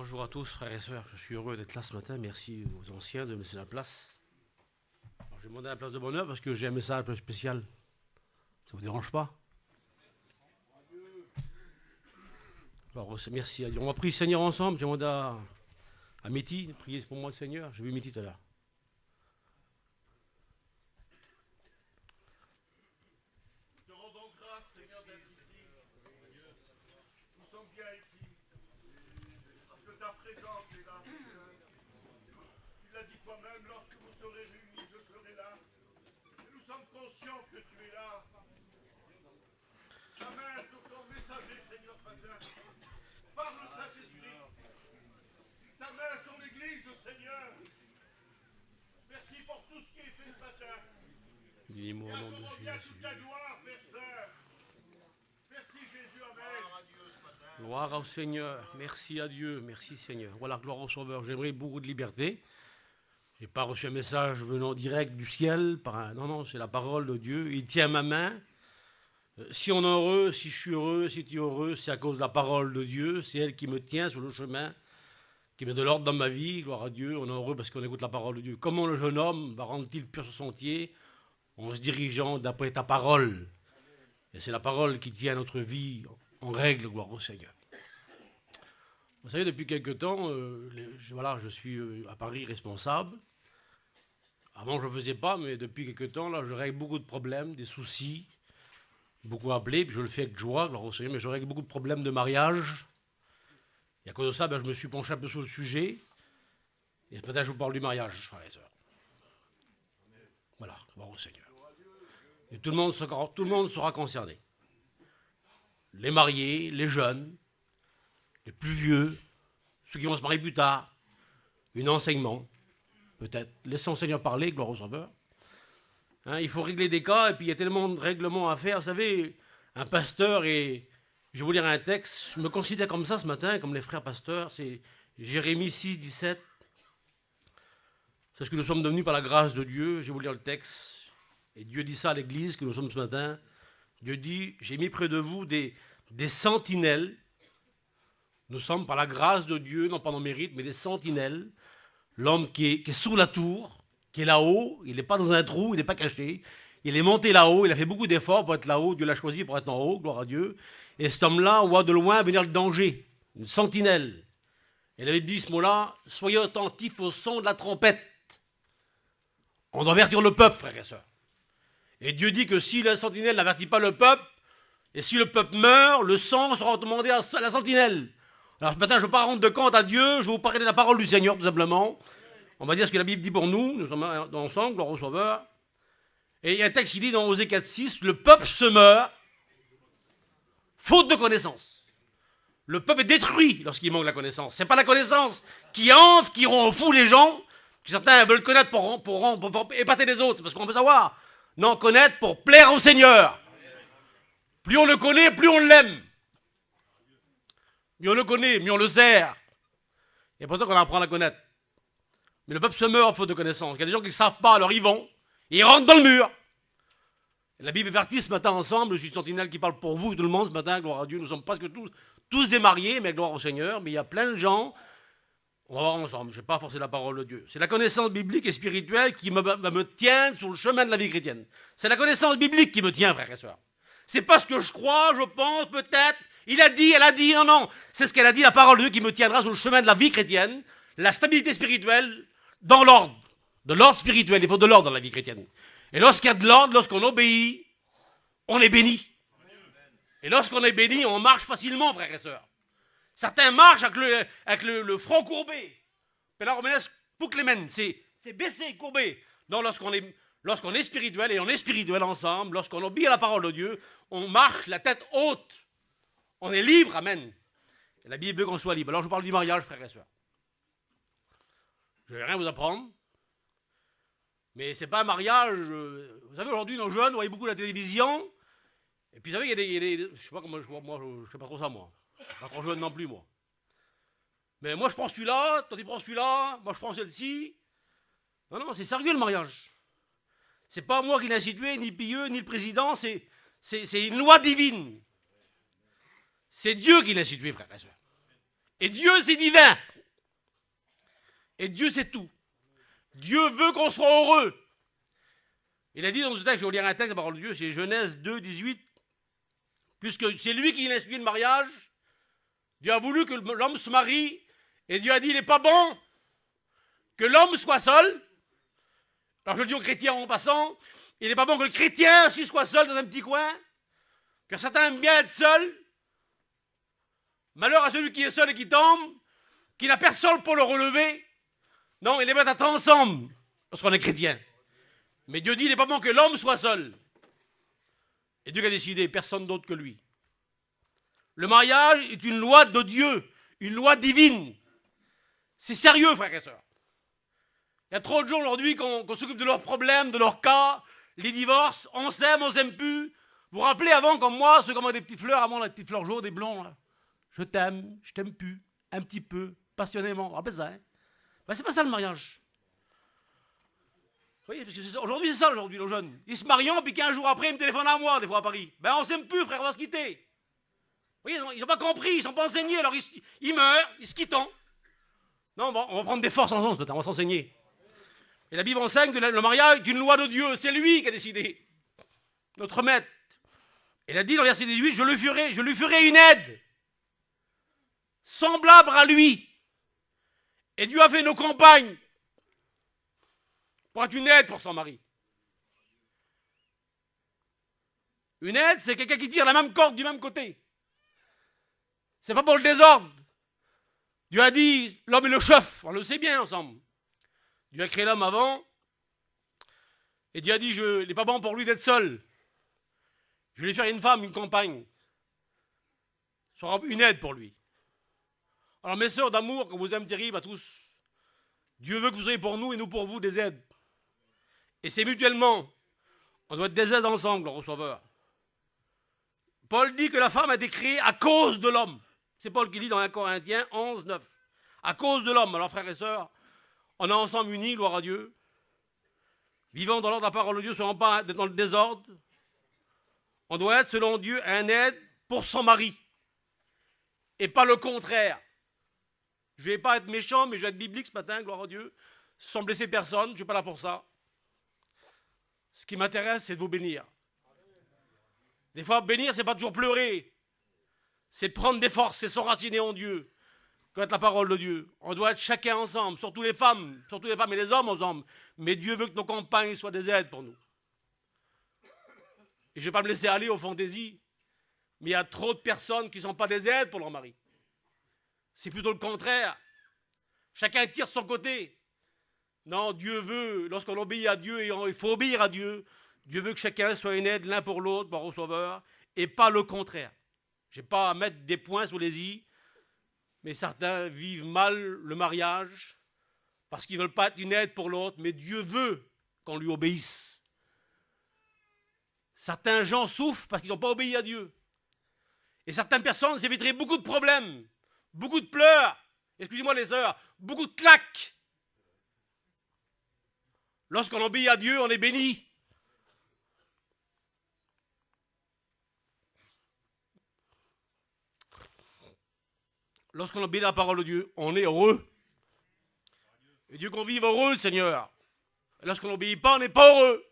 Bonjour à tous, frères et sœurs. Je suis heureux d'être là ce matin. Merci aux anciens de me laisser la place. Alors, j'ai demandé la place de bonheur parce que j'ai un message un peu spécial. Ça vous dérange pas? Alors, merci à Dieu. On va prier le Seigneur ensemble. J'ai demandé à Métis de prier pour moi le Seigneur. J'ai vu Métis tout à l'heure. Te rendons grâce, Seigneur, d'être ici. Nous sommes bien ici. Parce que ta présence est là, Seigneur. Tu l'as dit toi-même, lorsque vous serez réunis, je serai là. Et nous sommes conscients que tu es là. Ta main sur ton messager, Seigneur, ce matin. Par le Saint-Esprit. Ta main sur l'Église, Seigneur. Merci pour tout ce qui est fait ce matin. Dis-moi au nom de Accorde bien Jésus. toute la gloire, Père Saint. Merci Jésus, Amen. Gloire au Seigneur. Merci à Dieu. Merci Seigneur. Voilà, gloire au Sauveur. J'aimerais beaucoup de liberté. Je n'ai pas reçu un message venant direct du ciel. Non, c'est la parole de Dieu. Il tient ma main. Si on est heureux, si je suis heureux, si tu es heureux, c'est à cause de la parole de Dieu. C'est elle qui me tient sur le chemin, qui met de l'ordre dans ma vie. Gloire à Dieu. On est heureux parce qu'on écoute la parole de Dieu. Comment le jeune homme va rendre-t-il pur ce sentier? En se dirigeant d'après ta parole. Et c'est la parole qui tient notre vie en règle, gloire au Seigneur. Vous savez, depuis quelque temps, je suis à Paris responsable. Avant, je ne le faisais pas, mais depuis quelque temps, là, je règle beaucoup de problèmes, des soucis, beaucoup appelés, puis je le fais avec joie, gloire au Seigneur, mais je règle beaucoup de problèmes de mariage. Et à cause de ça, je me suis penché un peu sur le sujet. Et ce matin, je vous parle du mariage, frères et sœurs. Voilà, gloire au Seigneur. Et tout le monde sera concerné. Les mariés, les jeunes, les plus vieux, ceux qui vont se marier plus tard, un enseignement, peut-être. Laissons le Seigneur parler, gloire au Sauveur. Il faut régler des cas, et puis il y a tellement de règlements à faire. Vous savez, un pasteur, et je vais vous lire un texte, je me considère comme ça ce matin, comme les frères pasteurs, c'est Jérémie 6, 17. C'est ce que nous sommes devenus par la grâce de Dieu. Je vais vous lire le texte. Et Dieu dit ça à l'église que nous sommes ce matin. Dieu dit, j'ai mis près de vous des sentinelles. Nous sommes par la grâce de Dieu, non pas nos mérites, mais des sentinelles. L'homme qui est sous la tour, qui est là-haut, il n'est pas dans un trou, il n'est pas caché. Il est monté là-haut, il a fait beaucoup d'efforts pour être là-haut. Dieu l'a choisi pour être en haut, gloire à Dieu. Et cet homme-là voit de loin venir le danger, une sentinelle. Et il avait dit ce mot-là, soyez attentifs au son de la trompette. On doit avertir le peuple, frères et sœurs. Et Dieu dit que si la sentinelle n'avertit pas le peuple, et si le peuple meurt, le sang sera demandé à la sentinelle. Alors ce matin, je ne veux pas rendre de compte à Dieu, je vais vous parler de la parole du Seigneur, tout simplement. On va dire ce que la Bible dit pour nous, nous sommes ensemble, gloire au Sauveur. Et il y a un texte qui dit dans Osée 4,6, le peuple se meurt, faute de connaissance. Le peuple est détruit lorsqu'il manque la connaissance. Ce n'est pas la connaissance qui enfle, qui rend fou les gens, que certains veulent connaître pour épater les autres, c'est parce qu'on veut savoir. Non, connaître pour plaire au Seigneur. Plus on le connaît, plus on l'aime. Mieux on le connaît, mieux on le sert. Et pour ça qu'on apprend à la connaître. Mais le peuple se meurt faute de connaissance. Il y a des gens qui ne savent pas, alors ils vont, et ils rentrent dans le mur. Et la Bible est partie ce matin ensemble, je suis sentinelle qui parle pour vous, tout le monde ce matin, gloire à Dieu. Nous sommes presque tous des mariés, mais gloire au Seigneur. Mais il y a plein de gens, on va voir ensemble, je ne vais pas forcer la parole de Dieu. C'est la connaissance biblique et spirituelle qui me tient sur le chemin de la vie chrétienne. C'est la connaissance biblique qui me tient, frères et sœurs. C'est pas ce que je crois, je pense, peut-être. Il a dit, elle a dit, non. C'est ce qu'elle a dit, la parole de Dieu qui me tiendra sur le chemin de la vie chrétienne. La stabilité spirituelle dans l'ordre. De l'ordre spirituel, il faut de l'ordre dans la vie chrétienne. Et lorsqu'il y a de l'ordre, lorsqu'on obéit, on est béni. Et lorsqu'on est béni, on marche facilement, frères et sœurs. Certains marchent avec le front courbé. Mais là, on met pour que les mains, c'est baissé, courbé. Donc lorsqu'on est spirituel, et on est spirituel ensemble, lorsqu'on obéit à la parole de Dieu, on marche la tête haute. On est libre, amen. Et la Bible veut qu'on soit libre. Alors je parle du mariage, frères et sœurs. Je ne vais rien vous apprendre. Mais ce n'est pas un mariage. Vous savez, aujourd'hui, nos jeunes voient beaucoup la télévision. Et puis, vous savez, il y a des je ne sais pas comment, moi, je ne fais pas trop ça, moi. Je ne suis pas trop jeune non plus, moi. Mais moi, je prends celui-là, toi, tu prends celui-là, moi, je prends celle-ci. Non, c'est sérieux, le mariage. C'est pas moi qui l'ai institué, ni Pieux, ni le président, c'est une loi divine. C'est Dieu qui l'a institué, frères et sœurs. Et Dieu, c'est divin. Et Dieu, c'est tout. Dieu veut qu'on soit heureux. Il a dit dans ce texte, je vais vous lire un texte, la parole de Dieu, c'est Genèse 2, 18. Puisque c'est lui qui a inspiré le mariage, Dieu a voulu que l'homme se marie, et Dieu a dit, il n'est pas bon que l'homme soit seul. Alors je le dis aux chrétiens en passant, il n'est pas bon que le chrétien aussi soit seul dans un petit coin, que certains aiment bien être seuls. Malheur à celui qui est seul et qui tombe, qui n'a personne pour le relever. Non, il est bien d'être ensemble lorsqu'on est chrétien. Mais Dieu dit, il n'est pas bon que l'homme soit seul. Et Dieu a décidé, personne d'autre que lui. Le mariage est une loi de Dieu, une loi divine. C'est sérieux, frères et sœurs. Il y a trop de gens aujourd'hui qu'on s'occupe de leurs problèmes, de leurs cas, les divorces, on s'aime plus. Vous vous rappelez avant, comme moi, ceux qui ont des petites fleurs, avant les petites fleurs jaunes, des blonds, là. Je t'aime plus, un petit peu, passionnément. Vous vous rappelez ça, hein? Ben, c'est pas ça le mariage. Vous voyez, parce que aujourd'hui, c'est ça, aujourd'hui, les jeunes. Ils se marient, puis 15 jours après, ils me téléphonent à moi, des fois à Paris. Ben, on s'aime plus, frère, on va se quitter. Vous voyez, ils n'ont pas compris, ils ne sont pas enseignés, alors ils meurent, ils se quittent. Non, bon, on va prendre des forces ensemble, peut-être, on va s'enseigner. Et la Bible enseigne que le mariage est une loi de Dieu, c'est lui qui a décidé. Notre maître. Il a dit dans le verset 18, je lui ferai une aide semblable à lui. Et Dieu a fait nos compagnes pour être une aide pour son mari. Une aide, c'est quelqu'un qui tire la même corde du même côté. C'est pas pour le désordre. Dieu a dit, l'homme est le chef, on le sait bien ensemble. Dieu a créé l'homme avant, et Dieu a dit, il n'est pas bon pour lui d'être seul. Je vais lui faire une femme, une compagne. Ce sera une aide pour lui. Alors mes sœurs d'amour, qu'on vous aime terrible à tous, Dieu veut que vous soyez pour nous et nous pour vous des aides. Et c'est mutuellement. On doit être des aides ensemble, le Sauveur. Paul dit que la femme a été créée à cause de l'homme. C'est Paul qui dit dans 1 Corinthiens 11, 9. À cause de l'homme. Alors frères et sœurs, on est ensemble unis, gloire à Dieu. Vivant dans l'ordre de la parole de Dieu, soyons pas dans le désordre. On doit être, selon Dieu, un aide pour son mari. Et pas le contraire. Je ne vais pas être méchant, mais je vais être biblique ce matin, gloire à Dieu, sans blesser personne, je ne suis pas là pour ça. Ce qui m'intéresse, c'est de vous bénir. Des fois, bénir, ce n'est pas toujours pleurer. C'est prendre des forces, c'est s'enraciner en Dieu, connaître la parole de Dieu. On doit être chacun ensemble, surtout les femmes et les hommes ensemble. Mais Dieu veut que nos compagnes soient des aides pour nous. Et je ne vais pas me laisser aller aux fantaisies, mais il y a trop de personnes qui ne sont pas des aides pour leur mari. C'est plutôt le contraire. Chacun tire son côté. Non, Dieu veut, lorsqu'on obéit à Dieu, et il faut obéir à Dieu, Dieu veut que chacun soit une aide l'un pour l'autre, par au Sauveur, et pas le contraire. Je n'ai pas à mettre des points sur les i, mais certains vivent mal le mariage parce qu'ils ne veulent pas être une aide pour l'autre, mais Dieu veut qu'on lui obéisse. Certains gens souffrent parce qu'ils n'ont pas obéi à Dieu. Et certaines personnes s'éviteraient beaucoup de problèmes, beaucoup de pleurs, excusez-moi les sœurs, beaucoup de claques. Lorsqu'on obéit à Dieu, on est béni. Lorsqu'on obéit à la parole de Dieu, on est heureux. Et Dieu qu'on vive heureux, le Seigneur. Et lorsqu'on n'obéit pas, on n'est pas heureux.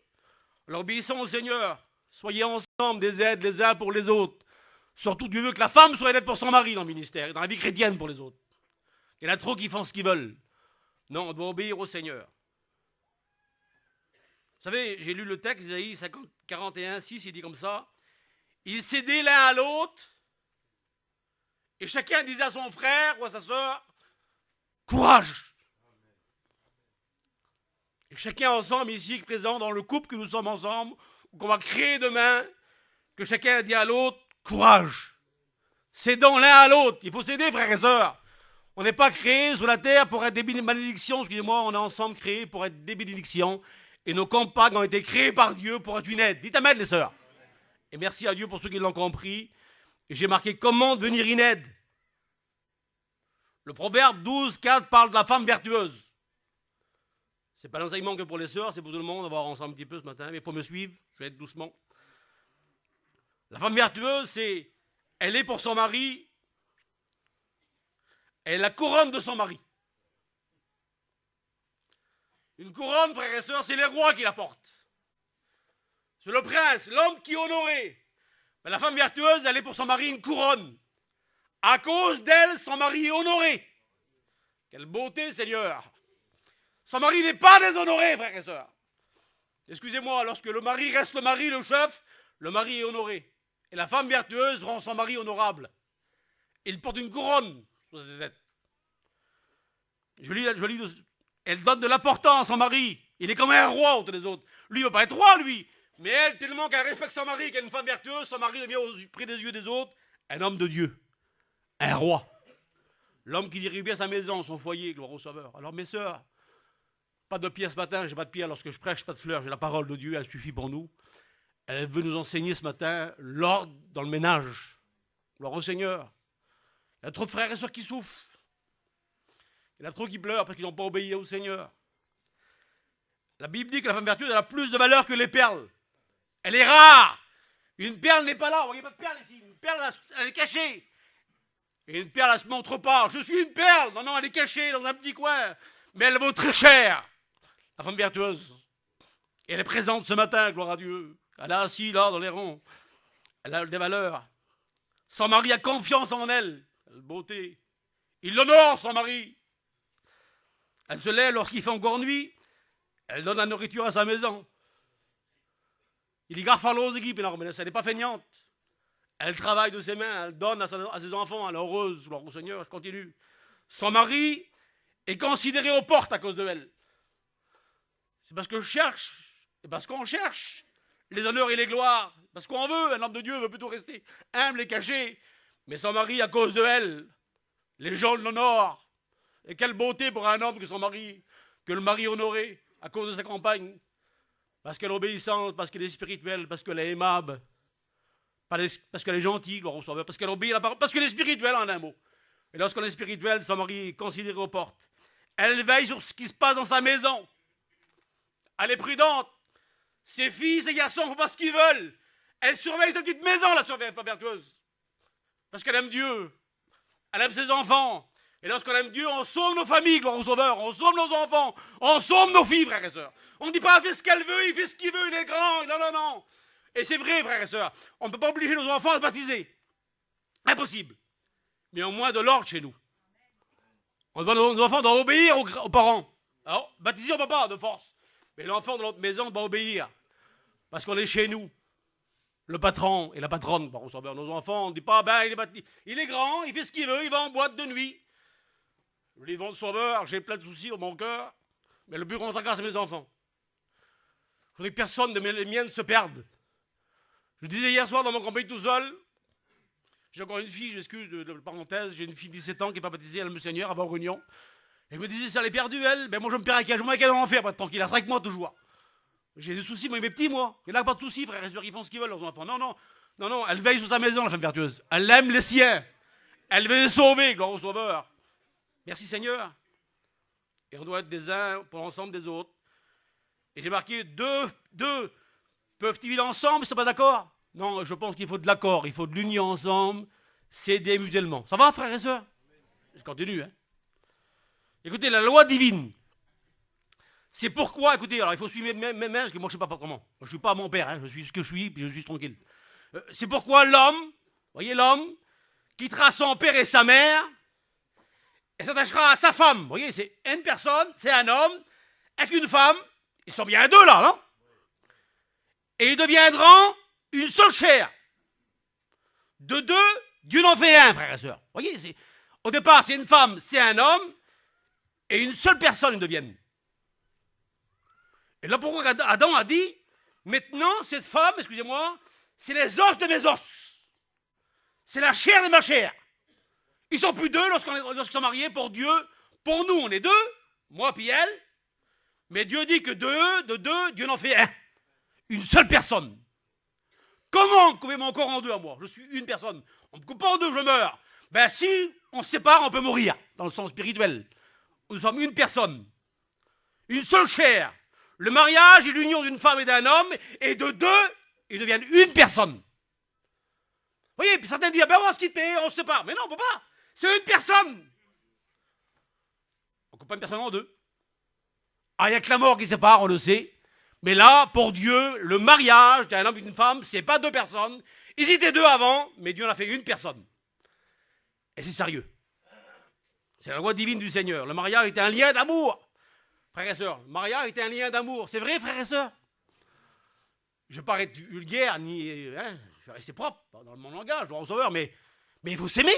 Alors obéissons au Seigneur. Soyez ensemble des aides les uns pour les autres. Surtout, Dieu veut que la femme soit une aide pour son mari dans le ministère et dans la vie chrétienne pour les autres. Il y en a trop qui font ce qu'ils veulent. Non, on doit obéir au Seigneur. Vous savez, j'ai lu le texte, Isaïe 41, 6, il dit comme ça. Ils cédaient l'un à l'autre, et chacun disait à son frère ou à sa sœur, courage. Et chacun ensemble, ici présent, dans le couple que nous sommes ensemble, qu'on va créer demain, que chacun dit à l'autre, courage. Cédons l'un à l'autre. Il faut s'aider, frères et sœurs. On n'est pas créés sur la terre pour être des bénédictions, excusez-moi, on est ensemble créés pour être des bénédictions. Et nos compagnes ont été créées par Dieu pour être une aide. Dites amen, les sœurs. Et merci à Dieu pour ceux qui l'ont compris. Et j'ai marqué comment devenir une aide. Le proverbe 12, 4 parle de la femme vertueuse. Ce n'est pas l'enseignement que pour les sœurs, c'est pour tout le monde. On va voir ensemble un petit peu ce matin, mais il faut me suivre. Je vais être doucement. La femme vertueuse, elle est pour son mari. Elle est la couronne de son mari. Une couronne, frères et sœurs, c'est les rois qui la portent. C'est le prince, l'homme qui est honoré. Mais la femme vertueuse, elle est pour son mari une couronne. À cause d'elle, son mari est honoré. Quelle beauté, Seigneur. Son mari n'est pas déshonoré, frères et sœurs. Excusez-moi, lorsque le mari reste le mari, le chef, le mari est honoré. Et la femme vertueuse rend son mari honorable. Il porte une couronne sur sa tête. Je lis, elle donne de l'importance à son mari. Il est comme un roi autour des autres. Lui, il ne veut pas être roi, lui. Mais elle, tellement qu'elle respecte son mari, qu'elle est une femme vertueuse, son mari devient au près des yeux des autres un homme de Dieu. Un roi. L'homme qui dirige bien sa maison, son foyer, gloire au Sauveur. Alors, mes sœurs, pas de pierre ce matin, j'ai pas de pierre lorsque je prêche, pas de fleurs, j'ai la parole de Dieu, elle suffit pour nous. Elle veut nous enseigner ce matin l'ordre dans le ménage. Gloire au Seigneur. Il y a trop de frères et sœurs qui souffrent. Il y en a trop qui pleurent parce qu'ils n'ont pas obéi au Seigneur. La Bible dit que la femme vertueuse elle a plus de valeur que les perles. Elle est rare. Une perle n'est pas là. Vous voyez pas de perle ici. Une perle, elle est cachée. Et une perle, elle ne se montre pas. Je suis une perle. Non, non, elle est cachée dans un petit coin. Mais elle vaut très cher. La femme vertueuse. Et elle est présente ce matin, gloire à Dieu. Elle est assise là, dans les ronds. Elle a des valeurs. Son mari a confiance en elle. Elle beauté. Il l'honore, son mari. Elle se lève lorsqu'il fait encore nuit. Elle donne la nourriture à sa maison. Il y garde aux équipes, mais elle n'est pas feignante. Elle travaille de ses mains, elle donne à ses enfants, elle est heureuse, gloire au Seigneur, je continue. Son mari est considéré aux portes à cause de elle. C'est parce que je cherche, et parce qu'on cherche les honneurs et les gloires, parce qu'on veut, un homme de Dieu veut plutôt rester humble et caché, mais son mari, à cause de elle, les gens l'honorent. Et quelle beauté pour un homme que son mari, que le mari honoré, à cause de sa compagne, parce qu'elle est obéissante, parce qu'elle est spirituelle, parce qu'elle est aimable, parce qu'elle est gentille, gloire au Sauveur, parce qu'elle obéit à la parole, parce qu'elle est spirituelle en un mot. Et lorsqu'on est spirituel, son mari est considéré aux portes. Elle veille sur ce qui se passe dans sa maison. Elle est prudente. Ses filles, ses garçons ne font pas ce qu'ils veulent. Elle surveille sa petite maison, la femme vertueuse. Parce qu'elle aime Dieu. Elle aime ses enfants. Et lorsqu'on aime Dieu, on sauve nos familles, gloire au Sauveur. On sauve nos enfants. On sauve nos filles, frères et sœurs. On ne dit pas, fais ce qu'elle veut, il fait ce qu'il veut, il est grand. Non, non, non. Et c'est vrai, frères et sœurs. On ne peut pas obliger nos enfants à se baptiser. Impossible. Mais au moins de l'ordre chez nous. Nos enfants doivent obéir aux parents. Alors, baptiser, on ne peut pas, de force. Mais l'enfant de notre maison doit obéir. Parce qu'on est chez nous. Le patron et la patronne, par exemple, nos enfants, on ne dit pas, ben, il est grand, il fait ce qu'il veut, il va en boîte de nuit. Je dis, bon, Sauveur, j'ai plein de soucis dans mon cœur, mais le but qu'on grâce à mes enfants. Je voudrais que personne de mes miennes se perde. Je disais hier soir dans mon compagnie tout seul, j'ai encore une fille, j'excuse de parenthèse, j'ai une fille de 17 ans qui n'est pas baptisée, elle aime le Seigneur, avant réunion. Et je me disais, si elle est perdue, elle, ben moi je me perds avec elle, je me mets qu'elle en enfer, pas tranquille, elle reste avec moi toujours. J'ai des soucis, moi, mes petits, moi. Il n'y a pas de soucis, frères et sœurs, ils font ce qu'ils veulent, leurs enfants. Non, non, non, non, elle veille sur sa maison, la femme vertueuse. Elle aime les siens. Elle veut les sauver, gloire au Sauveur. Merci Seigneur. Et on doit être des uns pour l'ensemble des autres. Et j'ai marqué deux peuvent-ils vivre ensemble, ils ne sont pas d'accord? Non, je pense qu'il faut de l'accord, il faut de l'union ensemble, s'aider mutuellement. Ça va, frères et sœurs? Je continue, hein. Écoutez, la loi divine. C'est pourquoi, écoutez, alors il faut suivre mes mains, parce que moi je ne sais pas comment. Moi, je ne suis pas mon père, hein, je suis ce que je suis, puis je suis tranquille. C'est pourquoi l'homme, voyez l'homme, quittera son père et sa mère, et s'attachera à sa femme. Vous voyez, c'est une personne, c'est un homme, avec une femme, ils sont bien deux là, non? Et ils deviendront une seule chair. De deux, Dieu en fait un, frères et sœurs. Vous voyez, au départ, c'est une femme, c'est un homme, et une seule personne ils deviennent. Et là, pourquoi Adam a dit, maintenant, cette femme, excusez-moi, c'est les os de mes os. C'est la chair de ma chair. Ils sont plus deux lorsqu'ils sont mariés pour Dieu. Pour nous, on est deux, moi puis elle. Mais Dieu dit que de deux, Dieu en fait un. Une seule personne. Comment couper mon corps en deux à moi? Je suis une personne. On me coupe pas en deux, je meurs. Ben si on se sépare, on peut mourir, dans le sens spirituel. Nous sommes une personne. Une seule chair. Le mariage est l'union d'une femme et d'un homme, et de deux, ils deviennent une personne. Vous voyez, puis certains disent, ben on va se quitter, on se sépare. Mais non, on ne peut pas. C'est une personne. On ne coupe pas une personne en deux. Ah, il n'y a que la mort qui sépare, on le sait. Mais là, pour Dieu, le mariage d'un homme et d'une femme, c'est pas deux personnes. Ils étaient deux avant, mais Dieu en a fait une personne. Et c'est sérieux. C'est la loi divine du Seigneur. Le mariage était un lien d'amour. Frères et sœurs, le mariage était un lien d'amour. C'est vrai, frères et sœurs? Je ne vais pas être vulgaire, ni... Hein, je vais rester propre dans mon langage, je dois Sauveur, mais il faut s'aimer.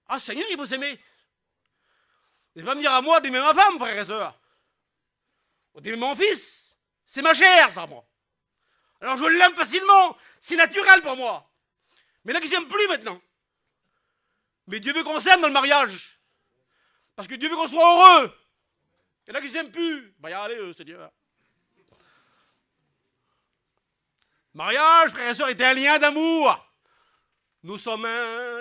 Ah, Seigneur, il faut s'aimer. Il ne va pas me dire à moi d'aimer ma femme, frères et sœurs. Ou d'aimer mon fils. C'est ma chair, ça, moi. Alors je l'aime facilement. C'est naturel pour moi. Mais là, qu'il ne s'aime plus maintenant. Mais Dieu veut qu'on s'aime dans le mariage. Parce que Dieu veut qu'on soit heureux. Et là, qu'il ne s'aime plus. Bah, y allez, Seigneur. Mariage, frères et sœurs, était un lien d'amour. Nous sommes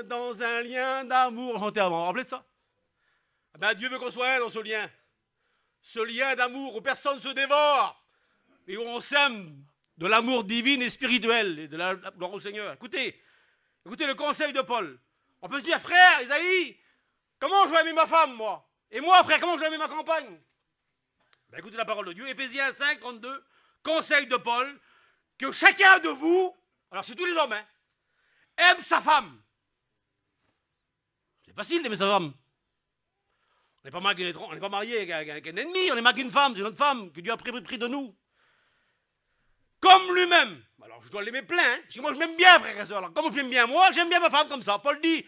dans un lien d'amour. On chantait avant, vous vous rappelez de ça? Ben, Dieu veut qu'on soit un dans ce lien. Ce lien d'amour où personne ne se dévore. Et où on s'aime de l'amour divin et spirituel. Et de la gloire au Seigneur. Écoutez le conseil de Paul. On peut se dire, frère, Isaïe, comment je vais aimer ma femme, moi? Et moi, frère, comment je vais aimer ma compagne? Ben, écoutez la parole de Dieu. Éphésiens 5, 32. Conseil de Paul. Que chacun de vous, alors c'est tous les hommes, hein, aime sa femme. C'est facile d'aimer sa femme. On n'est pas marié avec un ennemi, on est marié avec une femme, c'est notre femme que Dieu a pris de nous. Comme lui-même. Alors je dois l'aimer plein, hein, parce que moi je m'aime bien, frère et soeur. Alors comme je m'aime bien moi, j'aime bien ma femme comme ça. Paul dit,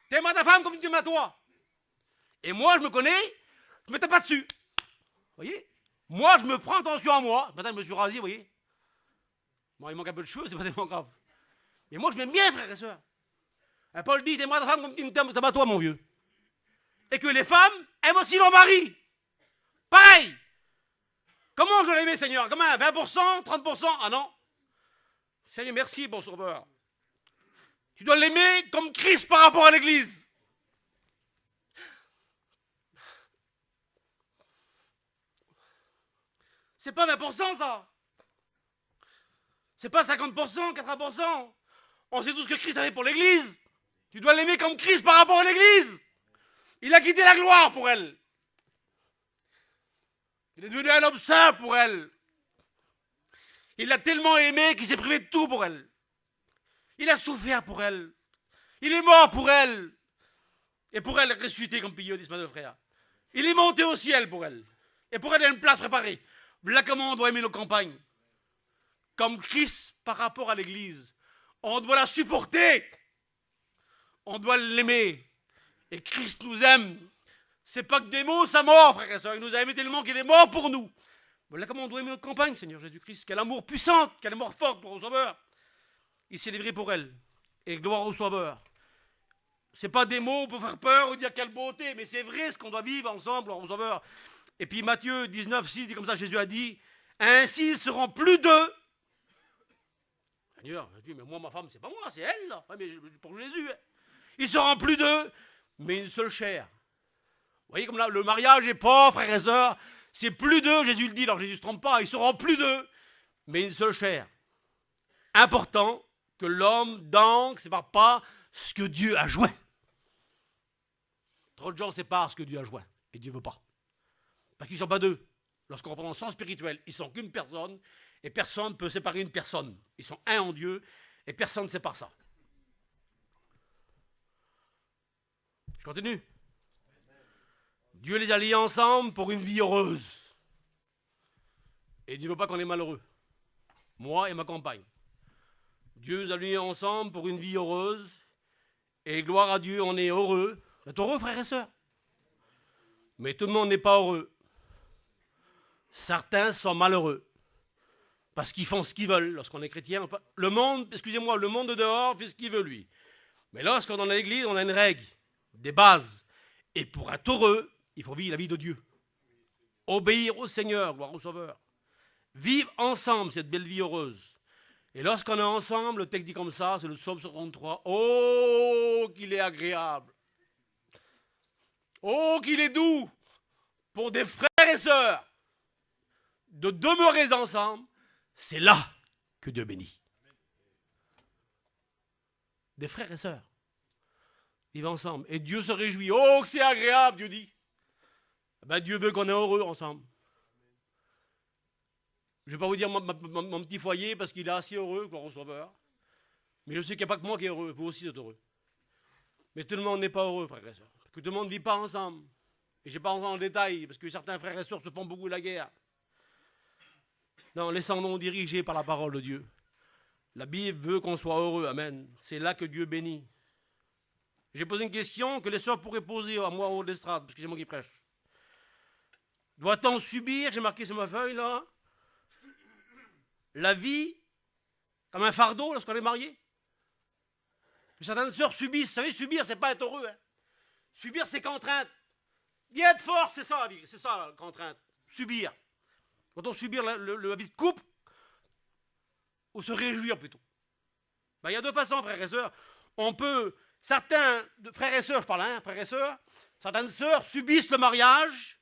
t'aimes ta femme comme tu aimes à toi. Et moi je me connais, je ne me tape pas dessus. Vous voyez? Moi je me prends attention à moi. Maintenant je me suis rasé, vous voyez? Bon, il manque un peu de cheveux, c'est pas tellement grave. Mais moi, je m'aime bien, frères et sœurs. Et Paul dit, t'aimeras ta femme comme tu t'aimes à toi, mon vieux. Et que les femmes aiment aussi leur mari. Pareil. Comment je dois l'aimer, Seigneur? Comment? 20%? 30%? Ah non. Seigneur, merci, bon sauveur. Tu dois l'aimer comme Christ par rapport à l'Église. C'est pas 20%, ça. C'est pas 50%, 80%. On sait tous ce que Christ avait pour l'Église. Tu dois l'aimer comme Christ par rapport à l'Église. Il a quitté la gloire pour elle. Il est devenu un homme saint pour elle. Il l'a tellement aimé qu'il s'est privé de tout pour elle. Il a souffert pour elle. Il est mort pour elle. Et pour elle, ressuscité comme Pilleux, dit ce matin, frère. Il est monté au ciel pour elle. Et pour elle, il y a une place préparée. Voilà comment on doit aimer nos campagnes. Comme Christ par rapport à l'Église. On doit la supporter. On doit l'aimer. Et Christ nous aime. C'est pas que des mots, sa mort, frère et soeur. Il nous a aimés tellement qu'il est mort pour nous. Voilà comment on doit aimer notre campagne, Seigneur Jésus-Christ. Quel amour puissant, quelle mort forte pour au Sauveur. Il s'est livré pour elle. Et gloire au Sauveur. C'est pas des mots pour faire peur ou dire quelle beauté, mais c'est vrai ce qu'on doit vivre ensemble, gloire au Sauveur. Et puis Matthieu 19, 6 dit comme ça, Jésus a dit, ainsi ils seront plus deux. Seigneur, mais moi, ma femme, c'est pas moi, c'est elle, là. Ouais, mais pour Jésus, hein. Ils seront plus deux, mais une seule chair. Vous voyez comme là, le mariage est pas, frères et sœurs, c'est plus deux, Jésus le dit, alors Jésus ne se trompe pas, ils seront plus deux, mais une seule chair. Important que l'homme, donc, ne sépare pas ce que Dieu a joint. Trop de gens séparent ce que Dieu a joint, et Dieu ne veut pas. Parce qu'ils ne sont pas deux. Lorsqu'on reprend le sens spirituel, ils ne sont qu'une personne, et personne ne peut séparer une personne. Ils sont un en Dieu, et personne ne sépare ça. Je continue. Dieu les a liés ensemble pour une vie heureuse. Et Dieu ne veut pas qu'on est malheureux. Moi et ma compagne. Dieu nous a liés ensemble pour une vie heureuse. Et gloire à Dieu, on est heureux. Vous êtes heureux, frères et sœurs? Mais tout le monde n'est pas heureux. Certains sont malheureux. Parce qu'ils font ce qu'ils veulent lorsqu'on est chrétien. Le monde, excusez-moi, le monde de dehors fait ce qu'il veut, lui. Mais lorsqu'on est dans l'église, on a une règle, des bases. Et pour être heureux, il faut vivre la vie de Dieu. Obéir au Seigneur, gloire au Sauveur. Vivre ensemble cette belle vie heureuse. Et lorsqu'on est ensemble, le texte dit comme ça, c'est le psaume 53. Oh, qu'il est agréable. Oh, qu'il est doux pour des frères et sœurs de demeurer ensemble. C'est là que Dieu bénit. Des frères et sœurs vivent ensemble. Et Dieu se réjouit. Oh, que c'est agréable, Dieu dit. Ben, Dieu veut qu'on est heureux ensemble. Je ne vais pas vous dire mon petit foyer parce qu'il est assez heureux, gloire au Sauveur. Mais je sais qu'il n'y a pas que moi qui est heureux, vous aussi êtes heureux. Mais tout le monde n'est pas heureux, frères et sœurs. Parce que tout le monde ne vit pas ensemble. Et je n'ai pas entré dans le détail, parce que certains frères et sœurs se font beaucoup la guerre. Non, laissons-nous diriger par la parole de Dieu. La Bible veut qu'on soit heureux, amen. C'est là que Dieu bénit. J'ai posé une question que les sœurs pourraient poser à moi au haut de l'estrade, parce que c'est moi qui prêche. Doit-on subir, j'ai marqué sur ma feuille là, la vie comme un fardeau lorsqu'on est marié? Certaines sœurs subissent, vous savez, subir, c'est pas être heureux. Hein. Subir, c'est contrainte. Bien de force, c'est ça la contrainte. Subir. Doit-on subir la vie de couple ou se réjouir plutôt? Ben, il y a deux façons, frères et sœurs. On peut, certains frères et sœurs, je parle, hein, frères et sœurs, certaines sœurs subissent le mariage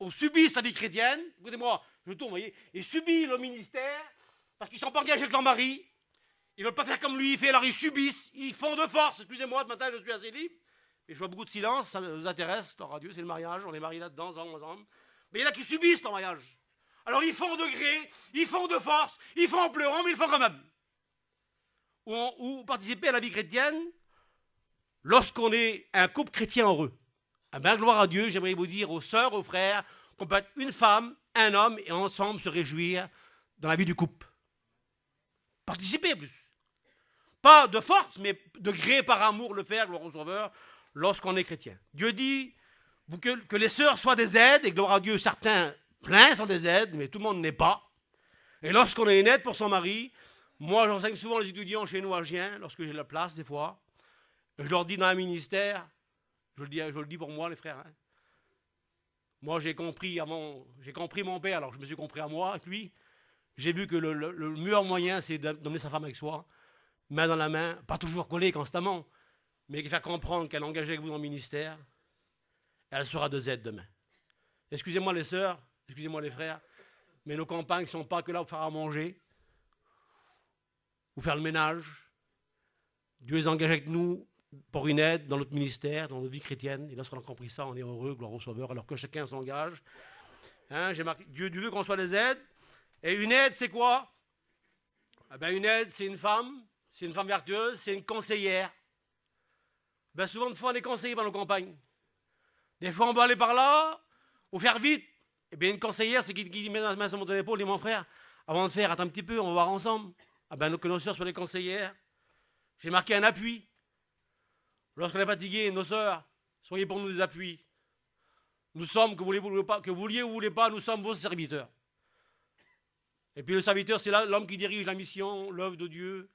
ou subissent la vie chrétienne. Écoutez-moi, je tourne, vous voyez, et subissent le ministère parce qu'ils ne sont pas engagés avec leur mari. Ils ne veulent pas faire comme lui, il fait, alors ils subissent, ils font de force. Excusez-moi, ce matin, je suis assez libre. Et je vois beaucoup de silence, ça vous intéresse, leur radio, c'est le mariage, on est mariés là-dedans, ensemble. Mais il y en a qui subissent leur mariage. Alors ils font de gré, ils font de force, ils font en pleurant, mais ils le font quand même. Ou participer à la vie chrétienne lorsqu'on est un couple chrétien heureux. Eh bien, gloire à Dieu, j'aimerais vous dire aux sœurs, aux frères, qu'on peut être une femme, un homme, et ensemble se réjouir dans la vie du couple. Participer plus. Pas de force, mais de gré par amour le faire, gloire au Sauveur, lorsqu'on est chrétien. Dieu dit que les sœurs soient des aides, et gloire à Dieu, certains pleins sont des aides, mais tout le monde n'est pas. Et lorsqu'on est une aide pour son mari, moi j'enseigne souvent les étudiants chez nous à Gien, lorsque j'ai la place des fois, je leur dis dans un ministère, je le dis pour moi les frères, hein. Moi j'ai compris mon père, alors je me suis compris à moi, avec lui, j'ai vu que le meilleur moyen c'est d'emmener sa femme avec soi, main dans la main, pas toujours collée constamment, mais faire comprendre qu'elle est engagée avec vous dans le ministère, elle sera de Z demain. Excusez-moi les sœurs, excusez-moi les frères, mais nos compagnes ne sont pas que là pour faire à manger, ou faire le ménage. Dieu est engagé avec nous pour une aide dans notre ministère, dans notre vie chrétienne, et lorsqu'on a compris ça, on est heureux, gloire au Sauveur, alors que chacun s'engage. Hein, j'ai marqué, Dieu veut qu'on soit des aides, et une aide c'est quoi? Eh bien, une aide c'est une femme vertueuse, c'est une conseillère. Ben, souvent, de fois, on est conseillé par nos compagnes. Des fois, on va aller par là, ou faire vite. Eh bien, une conseillère, c'est qui met la main sur mon épaule, dit mon frère, avant de faire, attends un petit peu, on va voir ensemble. Ah ben, que nos sœurs soient des conseillères. J'ai marqué un appui. Lorsqu'on est fatigué, nos sœurs, soyez pour nous des appuis. Nous sommes, que vous vouliez ou vous voulez pas, nous sommes vos serviteurs. Et puis le serviteur, c'est l'homme qui dirige la mission, l'œuvre de Dieu.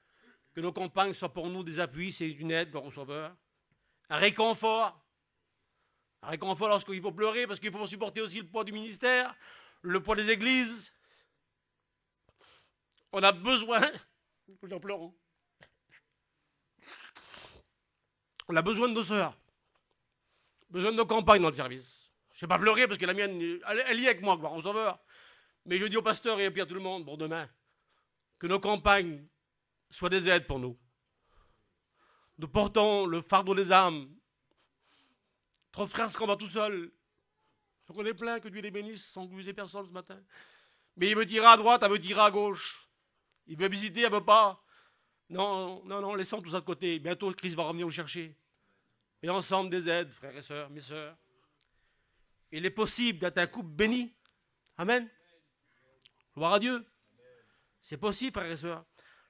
Que nos compagnes soient pour nous des appuis, c'est une aide, gloire au Sauveur. Un réconfort. Un réconfort lorsqu'il faut pleurer, parce qu'il faut supporter aussi le poids du ministère, le poids des églises. On a besoin, j'en pleure, on a besoin de nos sœurs, besoin de nos compagnes dans le service. Je ne vais pas pleurer parce que la mienne, elle y est avec moi, gloire au Sauveur. Mais je dis au pasteur et puis à tout le monde pour demain, que nos compagnes soient des aides pour nous. Nous portons le fardeau des âmes. Trop de frères se combattent tout seuls. Je connais plein, que Dieu les bénisse, sans gluser personne ce matin. Mais il veut tirer à droite, elle veut tirer à gauche. Il veut visiter, elle ne veut pas. Non, non, non, laissons tout ça de côté. Bientôt, Christ va revenir nous chercher. Et ensemble, des aides, frères et sœurs, mes sœurs. Il est possible d'être un couple béni. Amen. Gloire à Dieu. C'est possible, frères et sœurs.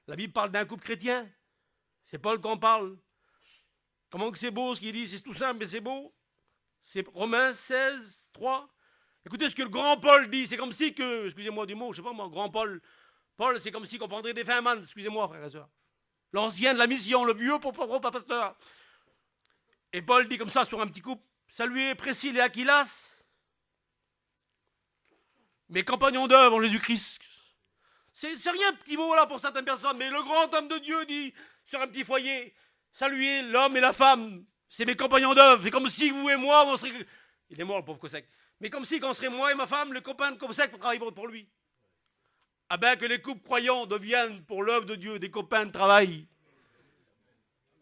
La Bible parle d'un couple chrétien. C'est Paul qu'on parle. Comment que c'est beau ce qu'il dit? C'est tout simple, mais c'est beau. C'est Romains 16, 3. Écoutez ce que le grand Paul dit. C'est comme si que, excusez-moi du mot, je ne sais pas moi, grand Paul, c'est comme si qu'on prendrait des fins man, excusez-moi, frères et sœurs. L'ancien de la mission, le vieux pour pasteur. Et Paul dit comme ça sur un petit couple, saluez Priscille et Aquilas, mes compagnons d'œuvre en Jésus-Christ. C'est rien petit mot là pour certaines personnes, mais le grand homme de Dieu dit sur un petit foyer, saluez l'homme et la femme, c'est mes compagnons d'œuvre. C'est comme si vous et moi, on serait... Il est mort le pauvre Cosec. Mais comme si on serait moi et ma femme, le copain de Cosec pour travailler pour lui. Ah ben que les couples croyants deviennent pour l'œuvre de Dieu des copains de travail.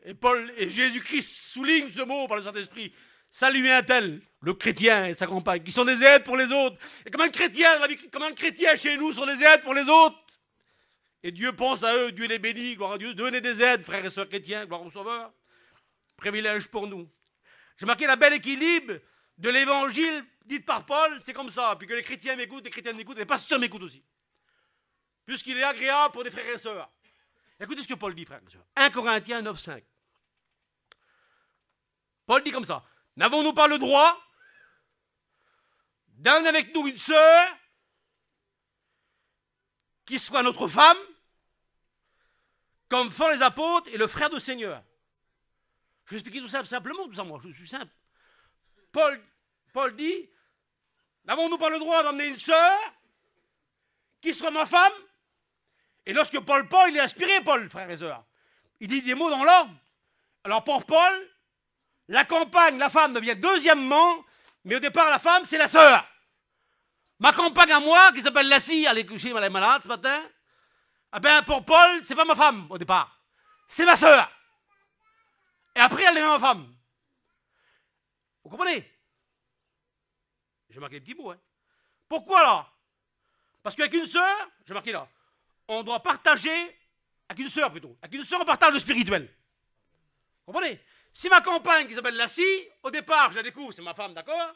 Et Paul et Jésus-Christ soulignent ce mot par le Saint-Esprit. Saluez un tel, le chrétien et sa compagne, qui sont des aides pour les autres. Et comme un chrétien chez nous sont des aides pour les autres. Et Dieu pense à eux, Dieu les bénit, gloire à Dieu. Donnez des aides, frères et sœurs chrétiens, gloire au Sauveur. Privilège pour nous. J'ai marqué la belle équilibre de l'évangile dit par Paul, c'est comme ça. Puis que les chrétiens m'écoutent, les chrétiens m'écoutent, les pasteurs m'écoutent aussi. Puisqu'il est agréable pour des frères et sœurs. Écoutez ce que Paul dit, frères et sœurs. 1 Corinthiens 9, 5. Paul dit comme ça. N'avons-nous pas le droit d'amener avec nous une sœur qui soit notre femme, comme font les apôtres et le frère du Seigneur? Je vais expliquer tout ça simplement, tout ça, moi, je suis simple. Paul dit, n'avons-nous pas le droit d'emmener une sœur qui soit ma femme? Et lorsque Paul, il est inspiré, Paul, frères et sœurs, il dit des mots dans l'ordre. Alors pour Paul, la compagne, la femme devient deuxièmement, mais au départ, la femme, c'est la sœur. Ma compagne à moi, qui s'appelle Lassie, elle est couchée, elle est malade ce matin, eh bien pour Paul, c'est pas ma femme au départ, c'est ma sœur. Et après, elle devient ma femme. Vous comprenez? J'ai marqué des petits mots. Hein. Pourquoi là? Parce qu'avec une sœur, j'ai marqué là, on doit partager, avec une sœur plutôt, avec une sœur on partage le spirituel. Vous comprenez? Si ma compagne qui s'appelle Lassie, au départ je la découvre, c'est ma femme, d'accord?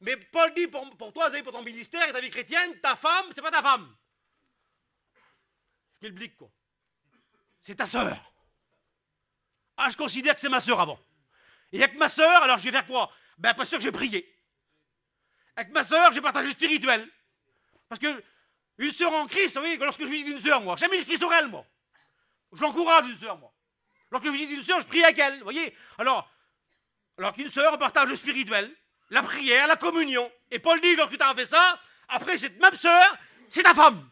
Mais Paul dit pour toi, pour ton ministère et ta vie chrétienne, ta femme, c'est pas ta femme. Je mets le blic quoi. C'est ta sœur. Ah, je considère que c'est ma sœur avant. Et avec ma sœur, alors je vais faire quoi? Ben, pas sûr que j'ai prié. Avec ma sœur, j'ai partagé le spirituel. Parce que une sœur en Christ, vous voyez, lorsque je visite une sœur, moi, jamais je crie sur elle, moi. Je l'encourage, une sœur, moi. Lorsque je visite une sœur, je prie avec elle, vous voyez. Alors qu'une sœur, on partage le spirituel, la prière, la communion. Et Paul dit, lorsque tu as fait ça, après, cette même sœur, c'est ta femme.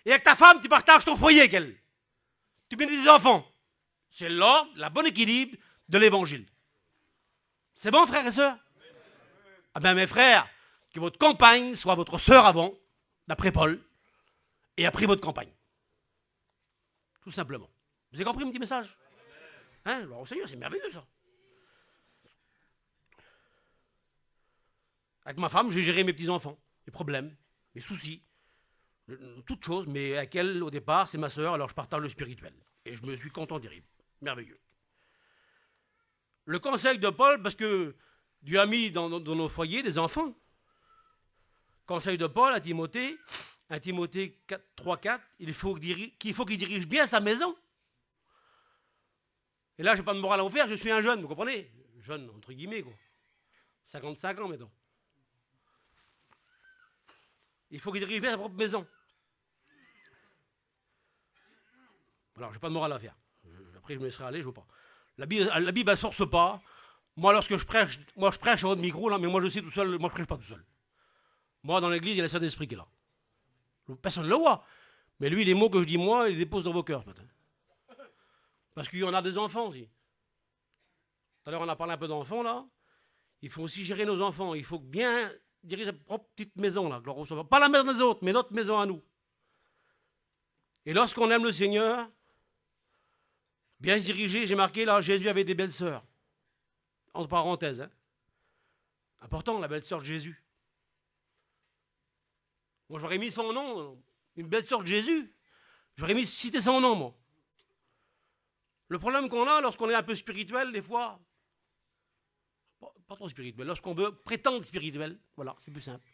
Et avec ta femme, tu partages ton foyer avec elle. Tu mets des enfants. C'est l'ordre, la bonne équilibre de l'évangile. C'est bon, frères et sœurs? Ah ben, mes frères, que votre compagne soit votre sœur avant, d'après Paul, et après votre compagne. Tout simplement. Vous avez compris mon petit message? Hein? Alors, au Seigneur, c'est merveilleux, ça. Avec ma femme, j'ai géré mes petits-enfants, mes problèmes, mes soucis, toutes choses, mais avec elle, au départ, c'est ma sœur, alors je partage le spirituel. Et je me suis content terrible. Merveilleux. Le conseil de Paul, parce que Dieu a mis dans nos foyers des enfants. Conseil de Paul à Timothée, 1 Timothée 3, 4, il faut qu'il dirige bien sa maison. Et là, je n'ai pas de morale à vous faire, je suis un jeune, vous comprenez? Jeune, entre guillemets, quoi. 55 ans, mettons. Il faut qu'il dirige bien sa propre maison. Alors, je n'ai pas de morale à faire. Après, je me laisserai aller, je ne veux pas. La Bible, elle ne force pas. Moi, lorsque je prêche à votre micro, là, mais moi, je sais tout seul, moi, je ne prêche pas tout seul. Moi, dans l'église, il y a le Saint-Esprit qui est là. Personne ne le voit. Mais lui, les mots que je dis, moi, il les dépose dans vos cœurs ce matin. Parce qu'il y en a des enfants aussi. Tout à l'heure, on a parlé un peu d'enfants, là. Il faut aussi gérer nos enfants. Il faut bien diriger sa propre petite maison, là. Pas la maison des autres, mais notre maison à nous. Et lorsqu'on aime le Seigneur, bien se diriger, j'ai marqué là, Jésus avait des belles sœurs. Entre parenthèses. Hein. Important, la belle sœur de Jésus. Moi, j'aurais mis son nom, une belle sœur de Jésus. J'aurais mis citer son nom, moi. Le problème qu'on a lorsqu'on est un peu spirituel, des fois, pas trop spirituel, lorsqu'on veut prétendre spirituel, voilà, c'est plus simple.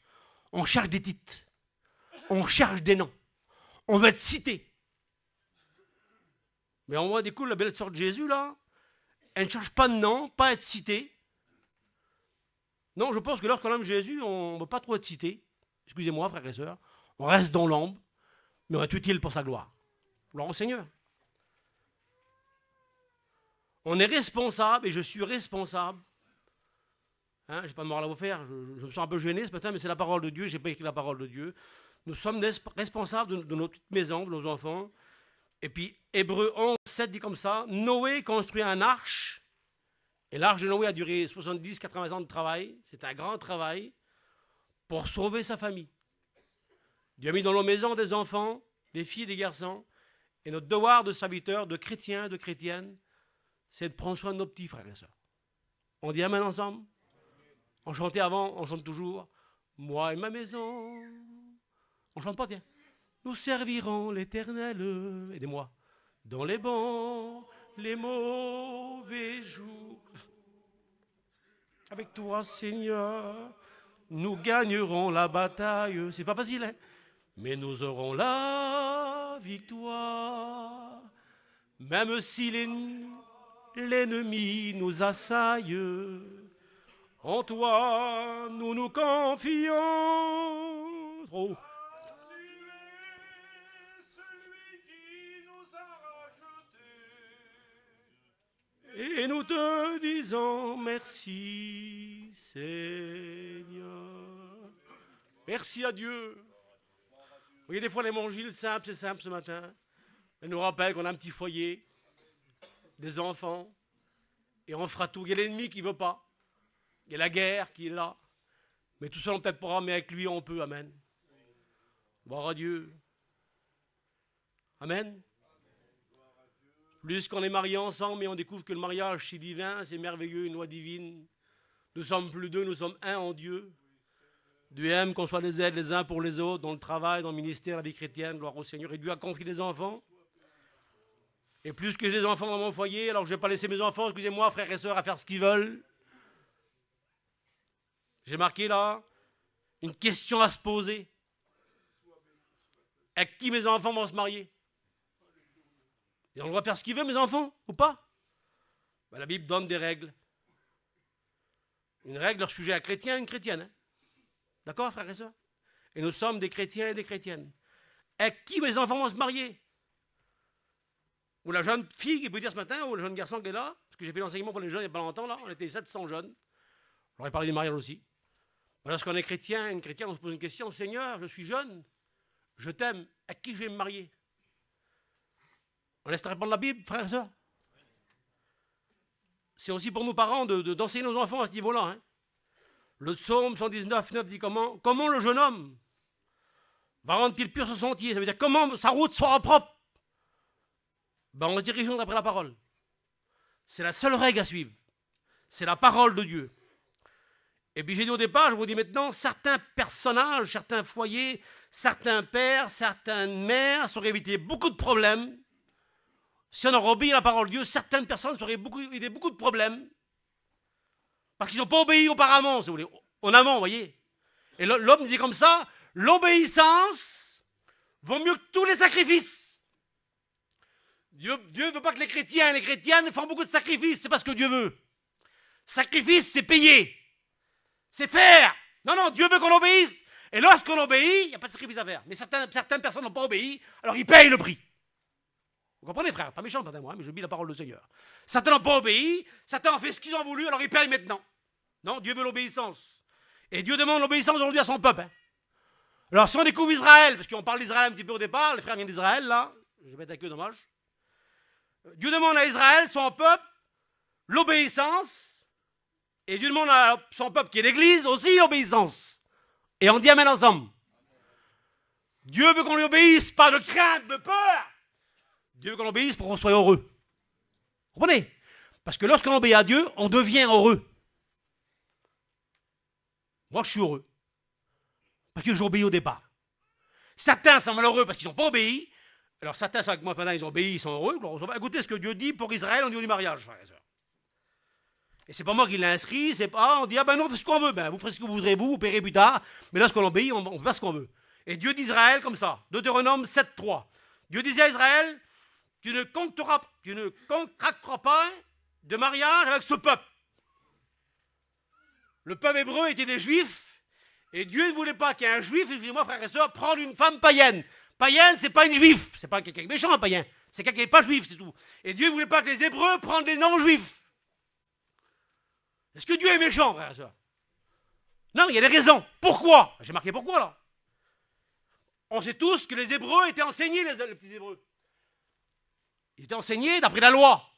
On cherche des titres. On cherche des noms. On veut être cité. Mais on voit des coups, la belle sœur de Jésus, là, elle ne cherche pas de nom, pas être citée. Non, je pense que lorsqu'on aime Jésus, on ne veut pas trop être cité. Excusez-moi, frères et sœurs. On reste dans l'ombre, mais on est utile pour sa gloire. Gloire au Seigneur. On est responsable, et je suis responsable. Hein, je n'ai pas de morale à vous faire, je me sens un peu gêné ce matin, mais c'est la parole de Dieu, je n'ai pas écrit la parole de Dieu. Nous sommes responsables de notre maison, de nos enfants. Et puis, Hébreux 11, 7 dit comme ça, Noé construit un arche, et l'arche de Noé a duré 70-80 ans de travail, c'est un grand travail, pour sauver sa famille. Dieu a mis dans nos maisons des enfants, des filles et des garçons, et notre devoir de serviteur, de chrétien, de chrétienne, c'est de prendre soin de nos petits frères et sœurs. On dit amen ensemble? On chantait avant, on chante toujours. Moi et ma maison. On chante pas, tiens. Nous servirons l'Éternel. Aidez-moi. Dans les bons, les mauvais jours. Avec toi, Seigneur, nous gagnerons la bataille. C'est pas facile, hein? Mais nous aurons la victoire. Même si l'ennemi nous assaille, en toi nous nous confions. Oh. Et nous te disons merci, Seigneur. Merci à Dieu. Vous voyez, des fois, l'évangile simple, c'est simple ce matin. Elle nous rappelle qu'on a un petit foyer, des enfants, et on fera tout. Il y a l'ennemi qui ne veut pas. Il y a la guerre qui est là. Mais tout ça, on peut-être pas, mais avec lui, on peut. Amen. Gloire à Dieu. Amen. Plus qu'on est mariés ensemble et on découvre que le mariage, c'est divin, c'est merveilleux, une loi divine. Nous sommes plus deux, nous sommes un en Dieu. Dieu aime qu'on soit des aides les uns pour les autres, dans le travail, dans le ministère, la vie chrétienne, gloire au Seigneur. Et Dieu a confié des enfants. Et plus que j'ai des enfants dans mon foyer, alors je ne vais pas laisser mes enfants, excusez-moi, frères et sœurs, à faire ce qu'ils veulent. J'ai marqué là, une question à se poser. Avec qui mes enfants vont se marier? Ils ont le droit de faire ce qu'ils veulent, mes enfants, ou pas? Ben, la Bible donne des règles. Une règle, leur sujet à chrétien, une chrétienne. Hein? D'accord, frères et sœurs? Et nous sommes des chrétiens et des chrétiennes. Avec qui mes enfants vont se marier? Ou la jeune fille qui peut dire ce matin, ou le jeune garçon qui est là, parce que j'ai fait l'enseignement pour les jeunes il n'y a pas longtemps, là, on était 700 jeunes. J'aurais parlé du mariage aussi. Ben, lorsqu'on est chrétien, une chrétienne, on se pose une question, Seigneur, je suis jeune, je t'aime, à qui je vais me marier? On laisse répondre la Bible, frères et sœurs. C'est aussi pour nos parents d'enseigner nos enfants à ce niveau-là. Hein. Le psaume 119, 9 dit comment le jeune homme va rendre-t-il pur son sentier? Ça veut dire comment sa route sera propre. Ben, on se dirige d'après la parole. C'est la seule règle à suivre. C'est la parole de Dieu. Et puis j'ai dit au départ, je vous dis maintenant, certains personnages, certains foyers, certains pères, certaines mères sauraient éviter beaucoup de problèmes. Si on aurait obéi à la parole de Dieu, certaines personnes auraient évité beaucoup de problèmes. Parce qu'ils n'ont pas obéi auparavant, si vous voulez, en amont, vous voyez. Et l'homme dit comme ça, l'obéissance vaut mieux que tous les sacrifices. Dieu ne veut pas que les chrétiens et les chrétiennes font beaucoup de sacrifices, c'est pas ce que Dieu veut. Sacrifice, c'est payer. C'est faire. Non, Dieu veut qu'on obéisse. Et lorsqu'on obéit, il n'y a pas de sacrifice à faire. Mais certaines personnes n'ont pas obéi, alors ils payent le prix. Vous comprenez, frère? Pas méchant, moi, mais je lis la parole du Seigneur. Certains n'ont pas obéi, certains ont fait ce qu'ils ont voulu, alors ils payent maintenant. Non, Dieu veut l'obéissance. Et Dieu demande l'obéissance aujourd'hui à son peuple. Hein. Alors, si on découvre Israël, parce qu'on parle d'Israël un petit peu au départ, les frères viennent d'Israël, là, je vais mettre avec eux, dommage. Dieu demande à Israël, son peuple, l'obéissance, et Dieu demande à son peuple, qui est l'Église, aussi l'obéissance. Et on dit amen ensemble. Dieu veut qu'on lui obéisse, pas de crainte, de peur. Dieu veut qu'on obéisse pour qu'on soit heureux. Vous comprenez? Parce que lorsqu'on obéit à Dieu, on devient heureux. Moi, je suis heureux. Parce que j'ai obéi au départ. Certains sont malheureux parce qu'ils n'ont pas obéi. Alors certains sont avec moi pendant ils ont obéi, ils sont heureux. Écoutez ce que Dieu dit pour Israël au niveau du mariage, frères et sœurs. Et c'est pas moi qui l'ai inscrit, c'est pas, on dit, ah ben non, on fait ce qu'on veut. Ben vous ferez ce que vous voudrez, vous paierez plus tard. Mais lorsqu'on obéit, on fait pas ce qu'on veut. Et Dieu dit Israël comme ça. Deutéronome 7.3. Dieu disait à Israël, tu ne contracteras pas de mariage avec ce peuple. Le peuple hébreu était des juifs, et Dieu ne voulait pas qu'il y ait un juif, excusez-moi frères et sœurs, prendre une femme païenne. Païenne, c'est pas une juif, c'est pas quelqu'un méchant, un païen, c'est quelqu'un qui n'est pas juif, c'est tout. Et Dieu ne voulait pas que les Hébreux prennent des non-juifs. Est-ce que Dieu est méchant, frères et sœurs? Non, il y a des raisons. Pourquoi? J'ai marqué pourquoi, là. On sait tous que les Hébreux étaient enseignés, les petits Hébreux. Ils étaient enseignés d'après la loi.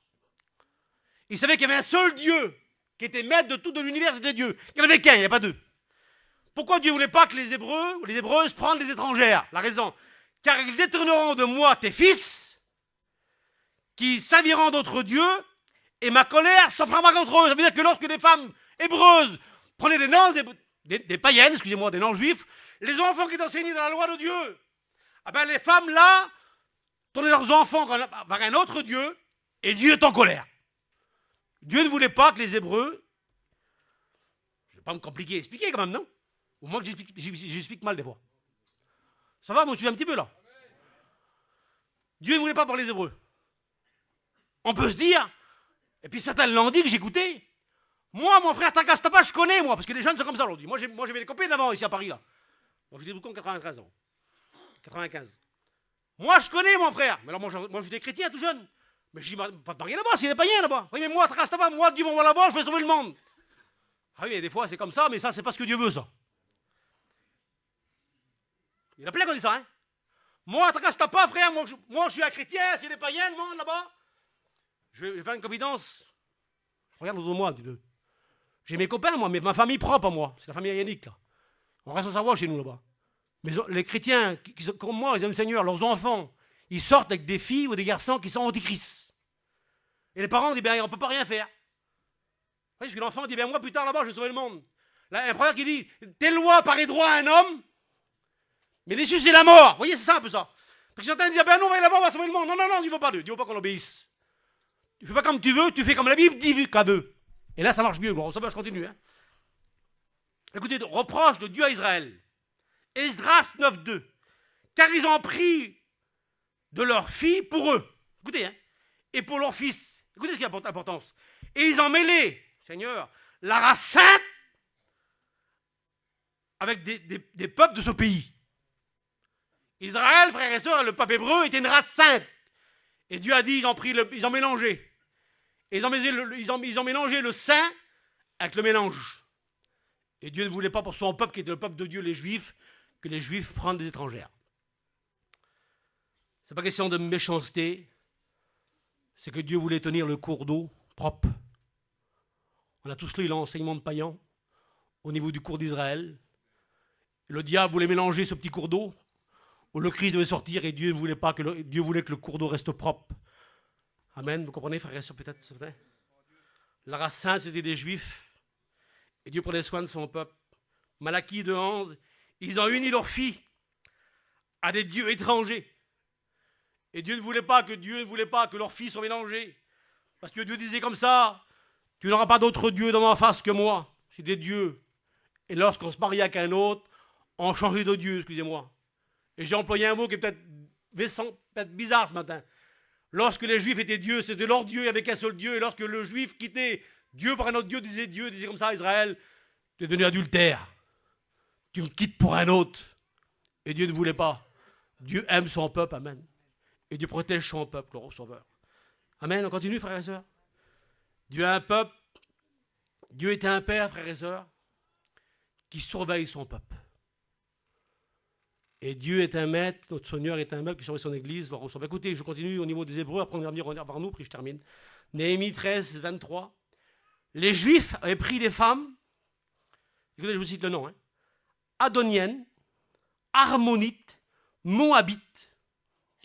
Ils savaient qu'il y avait un seul Dieu qui était maître de tout de l'univers, c'était Dieu. Il n'y en avait qu'un, il n'y a pas deux. Pourquoi Dieu ne voulait pas que les Hébreux ou les Hébreuses prennent des étrangères? La raison, car ils détourneront de moi tes fils, qui serviront d'autres dieux, et ma colère s'en fera pas contre eux. Ça veut dire que lorsque les femmes hébreuses Prenez des noms, des païennes, excusez-moi, des non-juifs, les enfants qui étaient enseignés dans la loi de Dieu. Ah ben les femmes là, tournaient leurs enfants vers un autre Dieu, et Dieu est en colère. Dieu ne voulait pas que les Hébreux, je ne vais pas me compliquer, expliquer quand même, non? Au moins que j'explique mal des fois. Ça va, moi je suis un petit peu là. Dieu ne voulait pas parler les Hébreux. On peut se dire, et puis certains l'ont dit que j'écoutais. Moi, mon frère Takastapa, je connais, moi, parce que les jeunes sont comme ça aujourd'hui. Moi, j'avais des copains d'avant ici à Paris, là. Moi, j'étais beaucoup en 93 ans. 95. Moi, je connais, mon frère. Mais alors, moi j'étais chrétien tout jeune. Mais je dis, pas de marier là-bas, s'il y a des païens là-bas. Oui, mais moi, Takastapa, moi, Dieu m'envoie là-bas, je vais sauver le monde. Ah oui, des fois, c'est comme ça, mais ça, c'est pas ce que Dieu veut, ça. Il y en a plein qui dit ça, hein. Moi, Takastapa, frère, moi, je suis un chrétien, s'il y a des païens, le monde là-bas. Je vais faire une confidence. Regarde autour de moi un petit peu. J'ai mes copains, moi, mais ma famille propre à moi. C'est la famille Yannick, là. On reste au savoir chez nous, là-bas. Mais les chrétiens, comme moi, ils aiment le Seigneur, leurs enfants, ils sortent avec des filles ou des garçons qui sont antichrist. Et les parents disent, ben, on ne peut pas rien faire. Parce que l'enfant dit, ben, moi, plus tard, là-bas, je vais sauver le monde. Là, un prophète qui dit, telle loi paraît droit à un homme, mais l'issue, c'est la mort. Vous voyez, c'est ça un peu ça. Parce que certains disent, ben non, on va là-bas, on va sauver le monde. Non, non, non, Dieu ne veut pas Dieu. Dieu ne veut pas qu'on obéisse. Tu ne fais pas comme tu veux, tu fais comme la Bible dit qu'elle veut. Et là, ça marche mieux. Bon, ça va, je continue. Hein. Écoutez, reproche de Dieu à Israël. Esdras 9.2. Car ils ont pris de leurs filles pour eux. Écoutez, hein. Et pour leurs fils. Écoutez ce qui a l'importance. Et ils ont mêlé, Seigneur, la race sainte avec des peuples de ce pays. Israël, frères et sœurs, le peuple hébreu était une race sainte. Et Dieu a dit, ils ont mélangé. Et ils ont mélangé le saint avec le mélange. Et Dieu ne voulait pas pour son peuple, qui était le peuple de Dieu, les Juifs, que les Juifs prennent des étrangères. Ce n'est pas question de méchanceté, c'est que Dieu voulait tenir le cours d'eau propre. On a tous lu l'enseignement de Payan au niveau du cours d'Israël. Le diable voulait mélanger ce petit cours d'eau, où le Christ devait sortir, et Dieu ne voulait pas Dieu voulait que le cours d'eau reste propre. Amen, vous comprenez, frères et sœurs, peut-être, c'est vrai. La race sainte, c'était des Juifs, et Dieu prenait soin de son peuple. Malachie 2.11, ils ont uni leurs filles à des dieux étrangers. Et Dieu ne voulait pas que leurs filles soient mélangées. Parce que Dieu disait comme ça, tu n'auras pas d'autre Dieu dans ma face que moi. C'est des dieux. Et lorsqu'on se mariait avec un autre, on changeait de Dieu, excusez-moi. Et j'ai employé un mot qui est peut-être bizarre ce matin. Lorsque les Juifs étaient Dieu, c'était leur Dieu, il n'y avait qu'un seul Dieu. Et lorsque le Juif quittait Dieu par un autre Dieu disait comme ça à Israël, tu es devenu adultère. Tu me quittes pour un autre. Et Dieu ne voulait pas. Dieu aime son peuple, amen. Et Dieu protège son peuple, le Sauveur. Amen, on continue, frères et sœurs. Dieu a un peuple. Dieu était un père, frères et sœurs, qui surveille son peuple. Et Dieu est un maître, notre Seigneur est un maître qui surveille son église. Écoutez, je continue au niveau des Hébreux, après on va venir vers nous, puis je termine. Néhémie 13, 23. Les Juifs avaient pris des femmes, écoutez, je vous cite le nom, hein, Adoniennes, Harmonites, Moabites.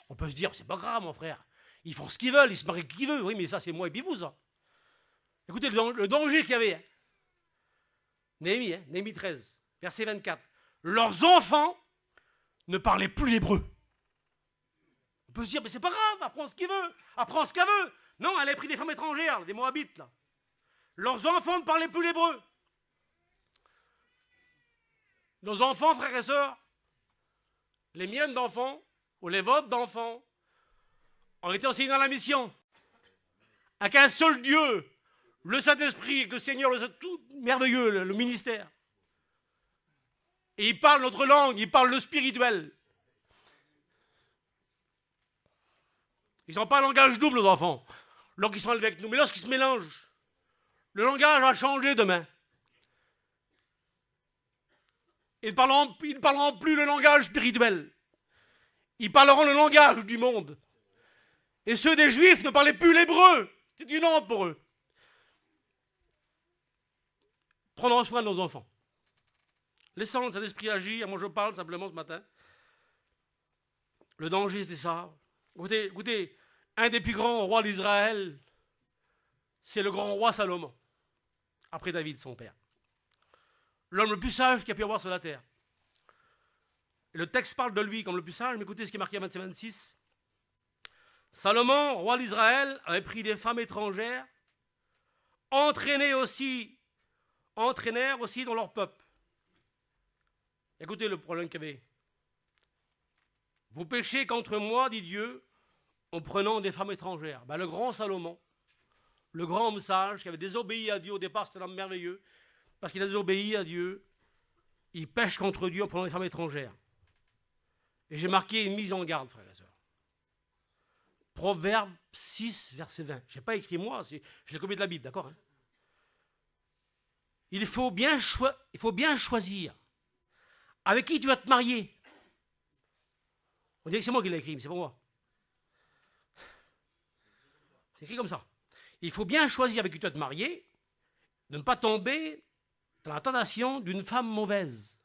On peut se dire, c'est pas grave, mon frère. Ils font ce qu'ils veulent, ils se marient qui veut. Oui, mais ça, c'est moi et puis vous, ça. Écoutez, le danger qu'il y avait. Hein. Néhémie 13, verset 24. Leurs enfants ne parlaient plus l'hébreu. On peut se dire, mais c'est pas grave, apprends ce qu'il veut, apprends ce qu'elle veut. Non, elle a pris des femmes étrangères, des Moabites, là. Leurs enfants ne parlaient plus l'hébreu. Nos enfants, frères et sœurs, les miennes d'enfants, ou les vôtres d'enfants, ont été enseignés dans la mission. Avec un seul Dieu, le Saint-Esprit, avec le Seigneur, tout merveilleux, le ministère. Et ils parlent notre langue, ils parlent le spirituel. Ils n'ont pas un langage double, nos enfants, lorsqu'ils sont avec nous. Mais lorsqu'ils se mélangent, le langage va changer demain. Ils ne parleront plus le langage spirituel. Ils parleront le langage du monde. Et ceux des Juifs ne parlaient plus l'hébreu. C'est une honte pour eux. Prenons soin de nos enfants. Laissons le Saint-Esprit agir. Moi, je parle simplement ce matin. Le danger, c'était ça. Écoutez, un des plus grands rois d'Israël, c'est le grand roi Salomon, après David, son père. l'homme le plus sage qu'il y a pu avoir sur la terre. Et le texte parle de lui comme le plus sage, mais écoutez ce qui est marqué à 25-26. Salomon, roi d'Israël, avait pris des femmes étrangères, entraînèrent aussi dans leur peuple. Écoutez le problème qu'il y avait. Vous péchez contre moi, dit Dieu, en prenant des femmes étrangères. Ben, le grand Salomon, le grand homme sage, qui avait désobéi à Dieu, au départ c'était un homme merveilleux, parce qu'il a désobéi à Dieu, il pêche contre Dieu en prenant des femmes étrangères. Et j'ai marqué une mise en garde, frères et sœurs. Proverbe 6, verset 20. Je n'ai pas écrit moi, je l'ai copié de la Bible, d'accord, hein? Il faut bien choisir avec qui tu vas te marier. On dirait que c'est moi qui l'ai écrit, mais c'est pas moi. C'est écrit comme ça. Il faut bien choisir avec qui tu vas te marier, de ne pas tomber dans la tentation d'une femme mauvaise.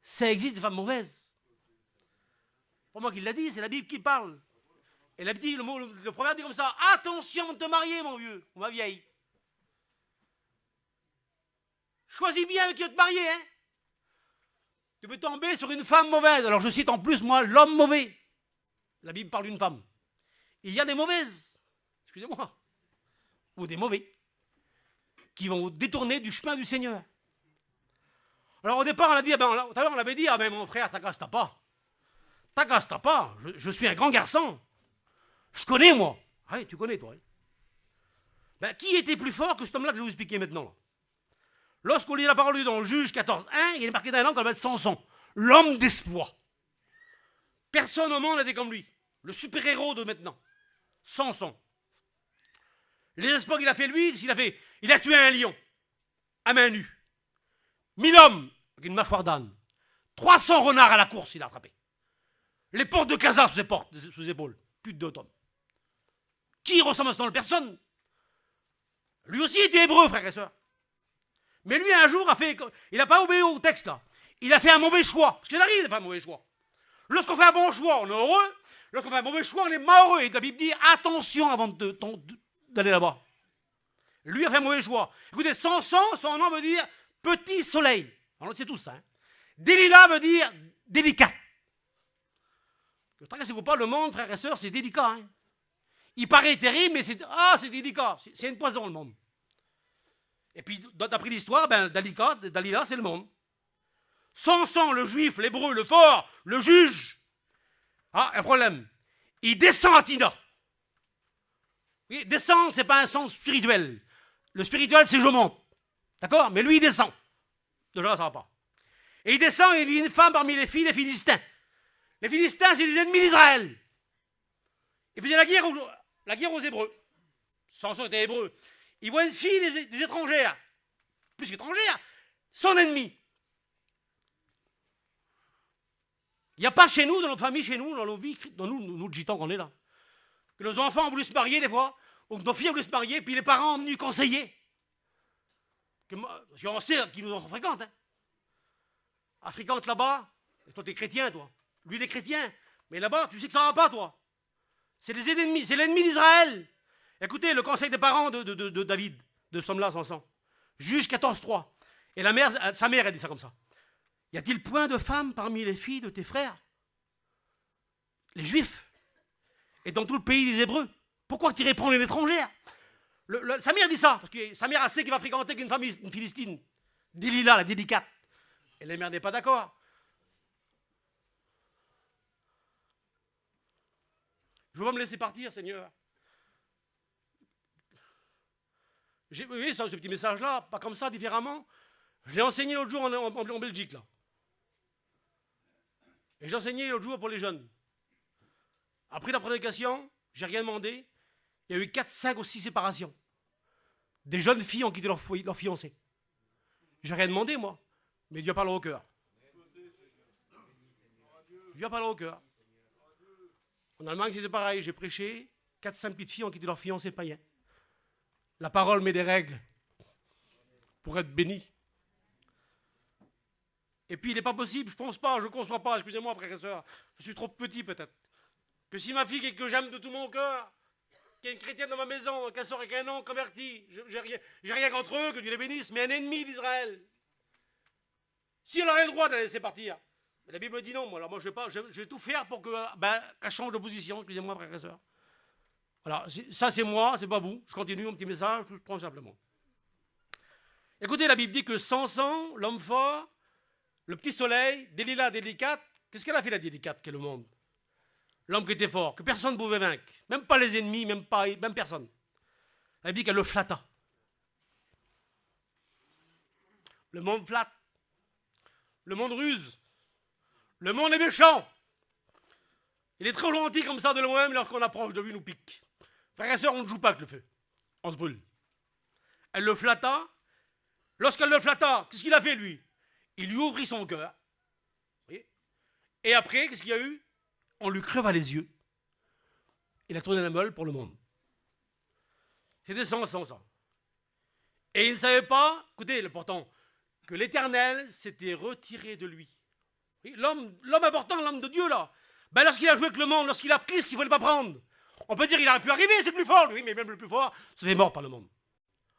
Ça existe des femmes mauvaises. C'est pas moi qui l'a dit, c'est la Bible qui parle. Et la Bible dit, le proverbe dit comme ça, attention de te marier, mon vieux, ou ma vieille. Choisis bien avec qui tu vas te marier, hein. Tu peux tomber sur une femme mauvaise. Alors je cite en plus, moi, l'homme mauvais. La Bible parle d'une femme. Il y a des mauvaises, excusez-moi, ou des mauvais, qui vont vous détourner du chemin du Seigneur. Alors au départ, on a dit, tout à l'heure on avait dit, ah ben mon frère, t'agace pas. T'agace pas, je suis un grand garçon. Je connais, moi. Ah oui, tu connais, toi. Hein. Ben, qui était plus fort que cet homme-là que je vais vous expliquer maintenant là. Lorsqu'on lit la parole de Dieu dans le Juge 14.1, il est marqué dans un homme qu'on appelle Samson, l'homme d'espoir. Personne au monde n'était comme lui. Le super-héros de maintenant. Samson. Les exploits qu'il a fait lui, il a tué un lion à main nue. 1000 hommes avec une mâchoire d'âne. 300 renards à la course, il a attrapé. Les portes de Gaza sous ses épaules. Plus de 2 tonnes. Qui ressemble à ce nom? Personne. Lui aussi était hébreu, frères et sœurs. Mais lui, un jour, il n'a pas obéi au texte, là. Il a fait un mauvais choix. Parce qu'il arrive de faire un mauvais choix. Lorsqu'on fait un bon choix, on est heureux. Lorsqu'on fait un mauvais choix, on est malheureux. Et la Bible dit, attention avant d'aller là-bas. Lui a fait un mauvais choix. Écoutez, Samson, son nom veut dire petit soleil. On le sait tous, ça. Hein. Delilah veut dire délicat. Ne tracassez-vous pas, le monde, frères et sœurs, c'est délicat. Hein. Il paraît terrible, mais c'est délicat. C'est une poison, le monde. Et puis, d'après l'histoire, Delilah, c'est le monde. Samson, le juif, l'hébreu, le fort, le juge. Ah, un problème. Il descend à Tina. Oui, descend, c'est pas un sens spirituel. Le spirituel, c'est je monte. D'accord? Mais lui, il descend. Déjà, ça va pas. Et il descend et il vit une femme parmi les filles des Philistins. Les Philistins, c'est les ennemis d'Israël. Il faisait la guerre aux Hébreux. Samson était hébreu. Il voit une fille des étrangères. Plus qu'étrangère, son ennemi. Il n'y a pas chez nous, dans notre famille, chez nous, dans nos vies, dans nous gitans qu'on est là, que nos enfants ont voulu se marier des fois, ou que nos filles ont voulu se marier, puis les parents ont venu conseiller. Parce qu'on sait qu'ils nous en fréquentent. Hein. Fréquente là-bas, et toi t'es chrétien, toi. Lui il est chrétien, mais là-bas tu sais que ça va pas, toi. C'est les ennemis, c'est l'ennemi d'Israël. Écoutez le conseil des parents de David, de ce homme-là, Samson. Juge 14.3. Et sa mère a dit ça comme ça. Y a-t-il point de femmes parmi les filles de tes frères? Les Juifs. Et dans tout le pays des Hébreux. Pourquoi tu irais prendre une étrangère? Sa mère dit ça, parce que sa mère sait qu'il va fréquenter une femme, une Philistine. Delilah, la délicate. Et la mère n'est pas d'accord. Je ne veux pas me laisser partir, Seigneur. Vous voyez ça, ce petit message-là, pas comme ça, différemment. Je l'ai enseigné l'autre jour en Belgique, là. Et j'ai enseigné l'autre jour pour les jeunes. Après la prédication, j'ai rien demandé. Il y a eu 4, 5 ou 6 séparations. Des jeunes filles ont quitté leur fiancé. J'ai rien demandé, moi. Mais Dieu a parlé au cœur. Dieu a parlé au cœur. En Allemagne, c'était pareil. J'ai prêché. 4, 5 petites filles ont quitté leur fiancé païen. La parole met des règles pour être béni. Et puis, il n'est pas possible, je ne pense pas, je ne conçois pas, excusez-moi, frères et sœurs, je suis trop petit peut-être, que si ma fille, que j'aime de tout mon cœur, qu'il y a une chrétienne dans ma maison, qu'elle sort avec un nom converti, j'ai rien contre eux, que Dieu les bénisse, mais un ennemi d'Israël, Si elle aurait le droit de la laisser partir. Mais la Bible me dit non, moi. Alors moi, je vais tout faire pour qu'elle change de position, excusez-moi, frères et sœurs. Voilà, ça c'est moi, c'est pas vous. Je continue mon petit message, tout prends simplement. Écoutez, la Bible dit que Samson, l'homme fort, le petit soleil, Delilah délicate, qu'est-ce qu'elle a fait la délicate, qu'est le monde? L'homme qui était fort, que personne ne pouvait vaincre, même pas les ennemis, même personne. Elle dit qu'elle le flatta. Le monde flatte. Le monde ruse. Le monde est méchant. Il est trop gentil comme ça de loin, mais lorsqu'on approche de lui, il nous pique. Frères et sœurs, on ne joue pas avec le feu. On se brûle. Elle le flatta. Lorsqu'elle le flatta, qu'est-ce qu'il a fait, lui? Il lui ouvrit son cœur. Et après, qu'est-ce qu'il y a eu? On lui creva les yeux. Il a tourné la meule pour le monde. C'était Samson, ça. Et il ne savait pas, écoutez, l'important, que l'Éternel s'était retiré de lui. L'homme important, l'homme de Dieu, là, ben lorsqu'il a joué avec le monde, lorsqu'il a pris ce qu'il ne fallait pas prendre, on peut dire qu'il aurait pu arriver, c'est le plus fort, lui, mais même le plus fort se fait mort par le monde.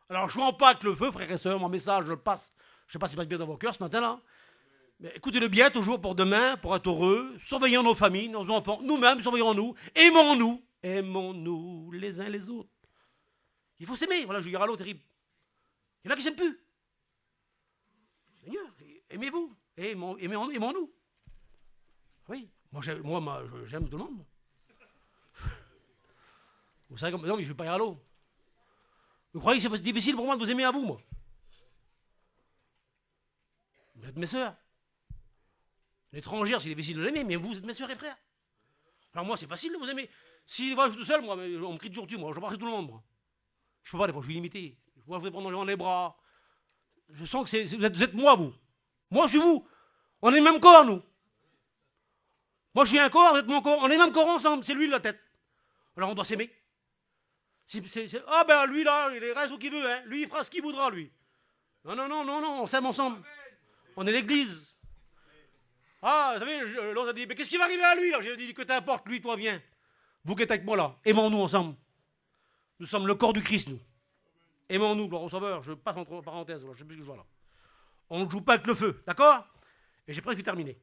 Alors, jouons pas avec le feu, frères et sœurs, mon message, je le passe. Je ne sais pas si ça passe bien dans vos cœurs ce matin-là. Mais écoutez-le bien, toujours pour demain, pour être heureux. Surveillons nos familles, nos enfants, nous-mêmes, surveillons-nous. Aimons-nous. Aimons-nous les uns les autres. Il faut s'aimer. Voilà, je dirai à l'autre terrible. Il y en a qui ne s'aiment plus. Seigneur, aimez-vous. Aimons-nous. Oui, moi j'aime tout le monde. Vous savez comme. Non, mais je ne vais pas y aller à l'eau. Vous croyez que c'est difficile pour moi de vous aimer à vous, moi? Vous êtes mes sœurs. L'étrangère, c'est difficile de l'aimer, mais vous êtes mes sœurs et frères. Alors moi, c'est facile de vous aimer. Si moi, je suis tout seul, moi, on me crie toujours dessus, moi, je parle tout le monde, moi. Je peux pas, des fois, je suis limité. Moi, je vais prendre les gens dans les bras. Je sens que vous êtes moi, vous. Moi, je suis vous. On est le même corps, nous. Moi, je suis un corps, vous êtes mon corps. On est le même corps ensemble, c'est lui la tête. Alors, on doit s'aimer. Ah ben, lui, là, il reste où qu'il veut, hein. Lui, il fera ce qu'il voudra, lui. Non, on s'aime ensemble. On est l'église. Ah, vous savez, l'autre a dit, mais qu'est-ce qui va arriver à lui, là? J'ai dit, que t'importe, lui, toi, viens. Vous qui êtes avec moi, là, aimons-nous ensemble. Nous sommes le corps du Christ, nous. Aimons-nous, gloire au Sauveur. Je passe entre parenthèses, je sais plus ce que je vois là. On ne joue pas avec le feu, d'accord? Et j'ai presque terminé.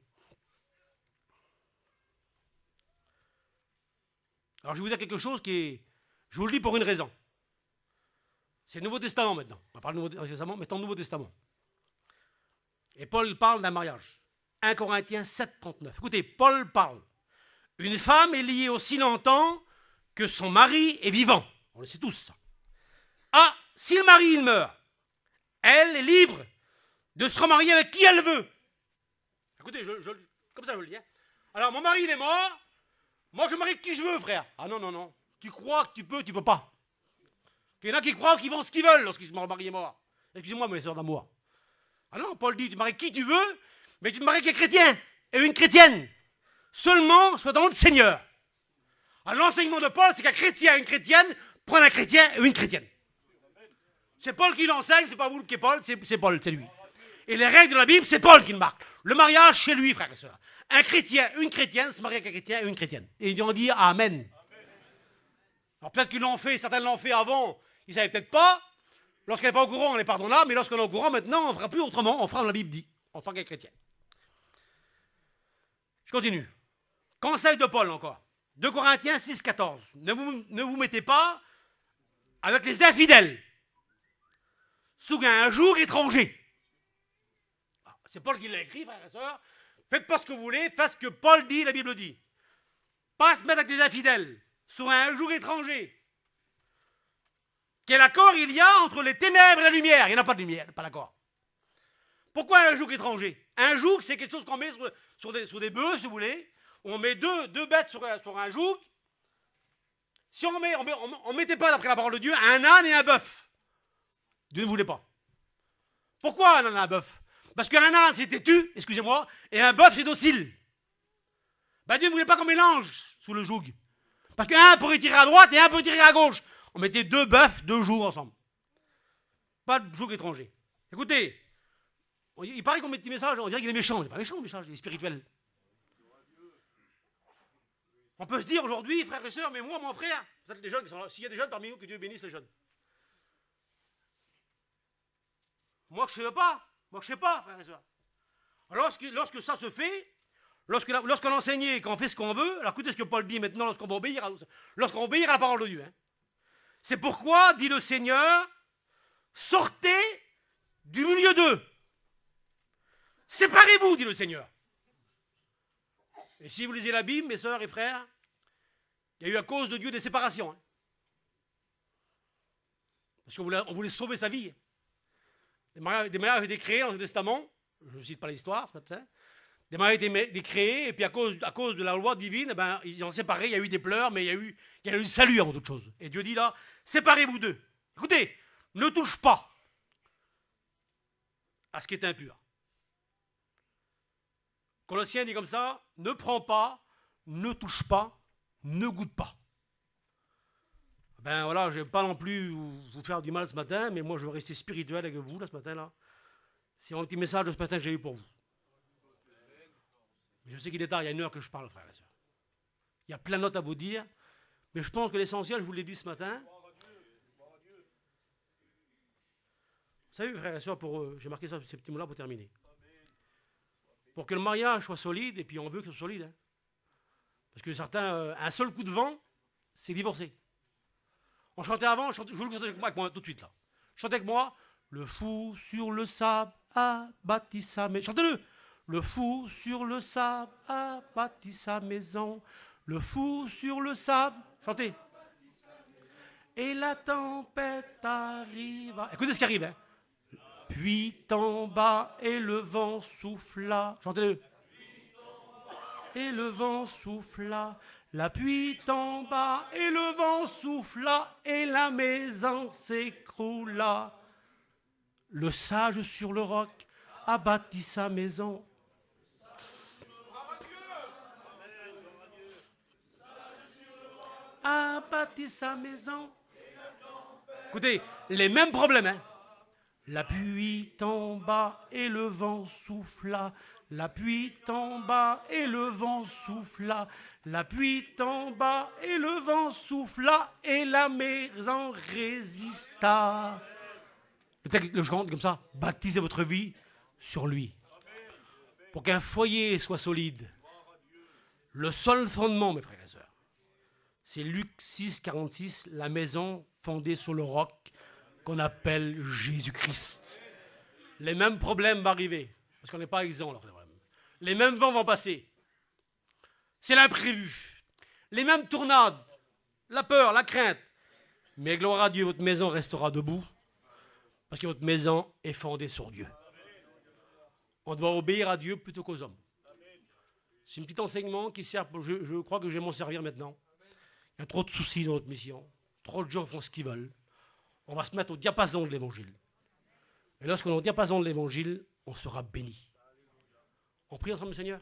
Alors, je vais vous dire quelque chose qui est... Je vous le dis pour une raison. C'est le Nouveau Testament, maintenant. On parle du Nouveau Testament, mais dans le Nouveau Testament. Et Paul parle d'un mariage. 1 Corinthiens 7, 39. Écoutez, Paul parle. Une femme est liée aussi longtemps que son mari est vivant. On le sait tous, ça. Ah, si le mari, il meurt, elle est libre de se remarier avec qui elle veut. Écoutez, comme ça, je le dis. Hein. Alors, mon mari, il est mort. Moi, je me marie avec qui je veux, frère. Ah non. Tu crois que tu peux pas. Il y en a qui croient qu'ils font ce qu'ils veulent lorsqu'ils se marient morts. Excusez-moi, mes sœurs d'amour. Ah non, Paul dit, tu maries qui tu veux, mais tu te maries avec un chrétien et une chrétienne. Seulement, soit dans le Seigneur. Alors, l'enseignement de Paul, c'est qu'un chrétien et une chrétienne prennent un chrétien et une chrétienne. C'est Paul qui l'enseigne, c'est pas vous qui est Paul, c'est Paul, c'est lui. Et les règles de la Bible, c'est Paul qui le marque. Le mariage, c'est lui, frères et sœurs. Un chrétien, une chrétienne, se marie avec un chrétien et une chrétienne. Et ils ont dit Amen. Alors peut-être qu'ils l'ont fait, certains l'ont fait avant, ils ne savaient peut-être pas. Lorsqu'on n'est pas au courant, on est pardonnable, mais lorsqu'on est au courant, maintenant, on ne fera plus autrement, on fera comme la Bible dit, en tant qu'un chrétien. Je continue. Conseil de Paul encore. 2 Corinthiens 6, 14. Ne vous mettez pas avec les infidèles sous un joug étranger. C'est Paul qui l'a écrit, frères et sœurs. Faites pas ce que vous voulez, faites ce que Paul dit, la Bible dit. Pas se mettre avec des infidèles sous un joug étranger. Quel accord il y a entre les ténèbres et la lumière? Il n'y en a pas de lumière, pas d'accord. Pourquoi un joug étranger? Un joug, c'est quelque chose qu'on met sur des bœufs, si vous voulez. On met deux bêtes sur un joug. Si on mettait pas, d'après la parole de Dieu, un âne et un bœuf. Dieu ne voulait pas. Pourquoi un âne et un bœuf? Parce qu'un âne, c'est têtu, excusez-moi, et un bœuf, c'est docile. Ben, Dieu ne voulait pas qu'on mélange sous le joug. Parce qu'un pourrait tirer à droite et un peut tirer à gauche. On mettait deux bœufs, deux jougs ensemble. Pas de joug étranger. Écoutez, il paraît qu'on met des petits messages, on dirait qu'il est méchant. Il n'est pas méchant, le message, il est spirituel. On peut se dire aujourd'hui, frères et sœurs, mais moi, mon frère, peut-être les jeunes qui sont là, s'il y a des jeunes parmi nous, que Dieu bénisse les jeunes. Moi, je ne sais pas. Moi, je ne sais pas, frères et sœurs. Alors, lorsque ça se fait, lorsqu'on enseigne et qu'on fait ce qu'on veut, alors écoutez ce que Paul dit maintenant lorsqu'on va obéir à la parole de Dieu. Hein. C'est pourquoi, dit le Seigneur, sortez du milieu d'eux. Séparez-vous, dit le Seigneur. Et si vous lisez la Bible, mes sœurs et frères, il y a eu à cause de Dieu des séparations. Hein. Parce qu'on voulait sauver sa vie. Des mariages étaient créés dans le Testament. Je ne cite pas l'histoire ce matin. Des mariages étaient créés, et puis à cause de la loi divine, eh ben, ils ont séparé, il y a eu des pleurs, mais il y a eu du salut avant toute chose. Et Dieu dit là, séparez-vous d'eux. Écoutez, ne touche pas à ce qui est impur. Colossiens dit comme ça, ne prends pas, ne touche pas, ne goûte pas. Ben voilà, je ne vais pas non plus vous faire du mal ce matin, mais moi je veux rester spirituel avec vous là, ce matin-là. C'est mon petit message de ce matin que j'ai eu pour vous. Je sais qu'il est tard, il y a 1 heure que je parle, frères et sœurs. Il y a plein de notes à vous dire, mais je pense que l'essentiel, je vous l'ai dit ce matin. Vous savez, frères et sœurs, j'ai marqué ça, ces petits mots-là pour terminer. Pour que le mariage soit solide, et puis on veut que ce soit solide. Hein. Parce que certains, un seul coup de vent, c'est divorcer. On chantait avant, je vous le chanter avec moi tout de suite là. Chantez avec moi. Le fou sur le sable a bâti sa maison. Chantez-le. Le fou sur le sable a bâti sa maison. Le fou sur le sable. Chantez. Et la tempête arriva. Écoutez ce qui arrive. Hein. Puis tomba et le vent souffla. Chantez-le. Et le vent souffla. La pluie tomba et le vent souffla et la maison s'écroula. Le sage sur le roc a bâti sa maison. A bâti sa maison. Écoutez, les mêmes problèmes. Hein. La pluie tomba et le vent souffla. La pluie tomba et le vent souffla. La pluie tomba et le vent souffla et la maison résista. Le texte, le chante comme ça. Baptisez votre vie sur lui. Pour qu'un foyer soit solide. Le seul fondement, mes frères et sœurs, c'est Luc 6, 46, la maison fondée sur le roc qu'on appelle Jésus-Christ. Les mêmes problèmes vont arriver. Parce qu'on n'est pas exempt. Les mêmes vents vont passer. C'est l'imprévu. Les mêmes tournades. La peur, la crainte. Mais gloire à Dieu, votre maison restera debout. Parce que votre maison est fondée sur Dieu. On doit obéir à Dieu plutôt qu'aux hommes. C'est un petit enseignement qui sert, je crois que je vais m'en servir maintenant. Il y a trop de soucis dans notre mission. Trop de gens font ce qu'ils veulent. On va se mettre au diapason de l'évangile. Et lorsqu'on est au diapason de l'évangile, on sera béni. On prie ensemble, Seigneur.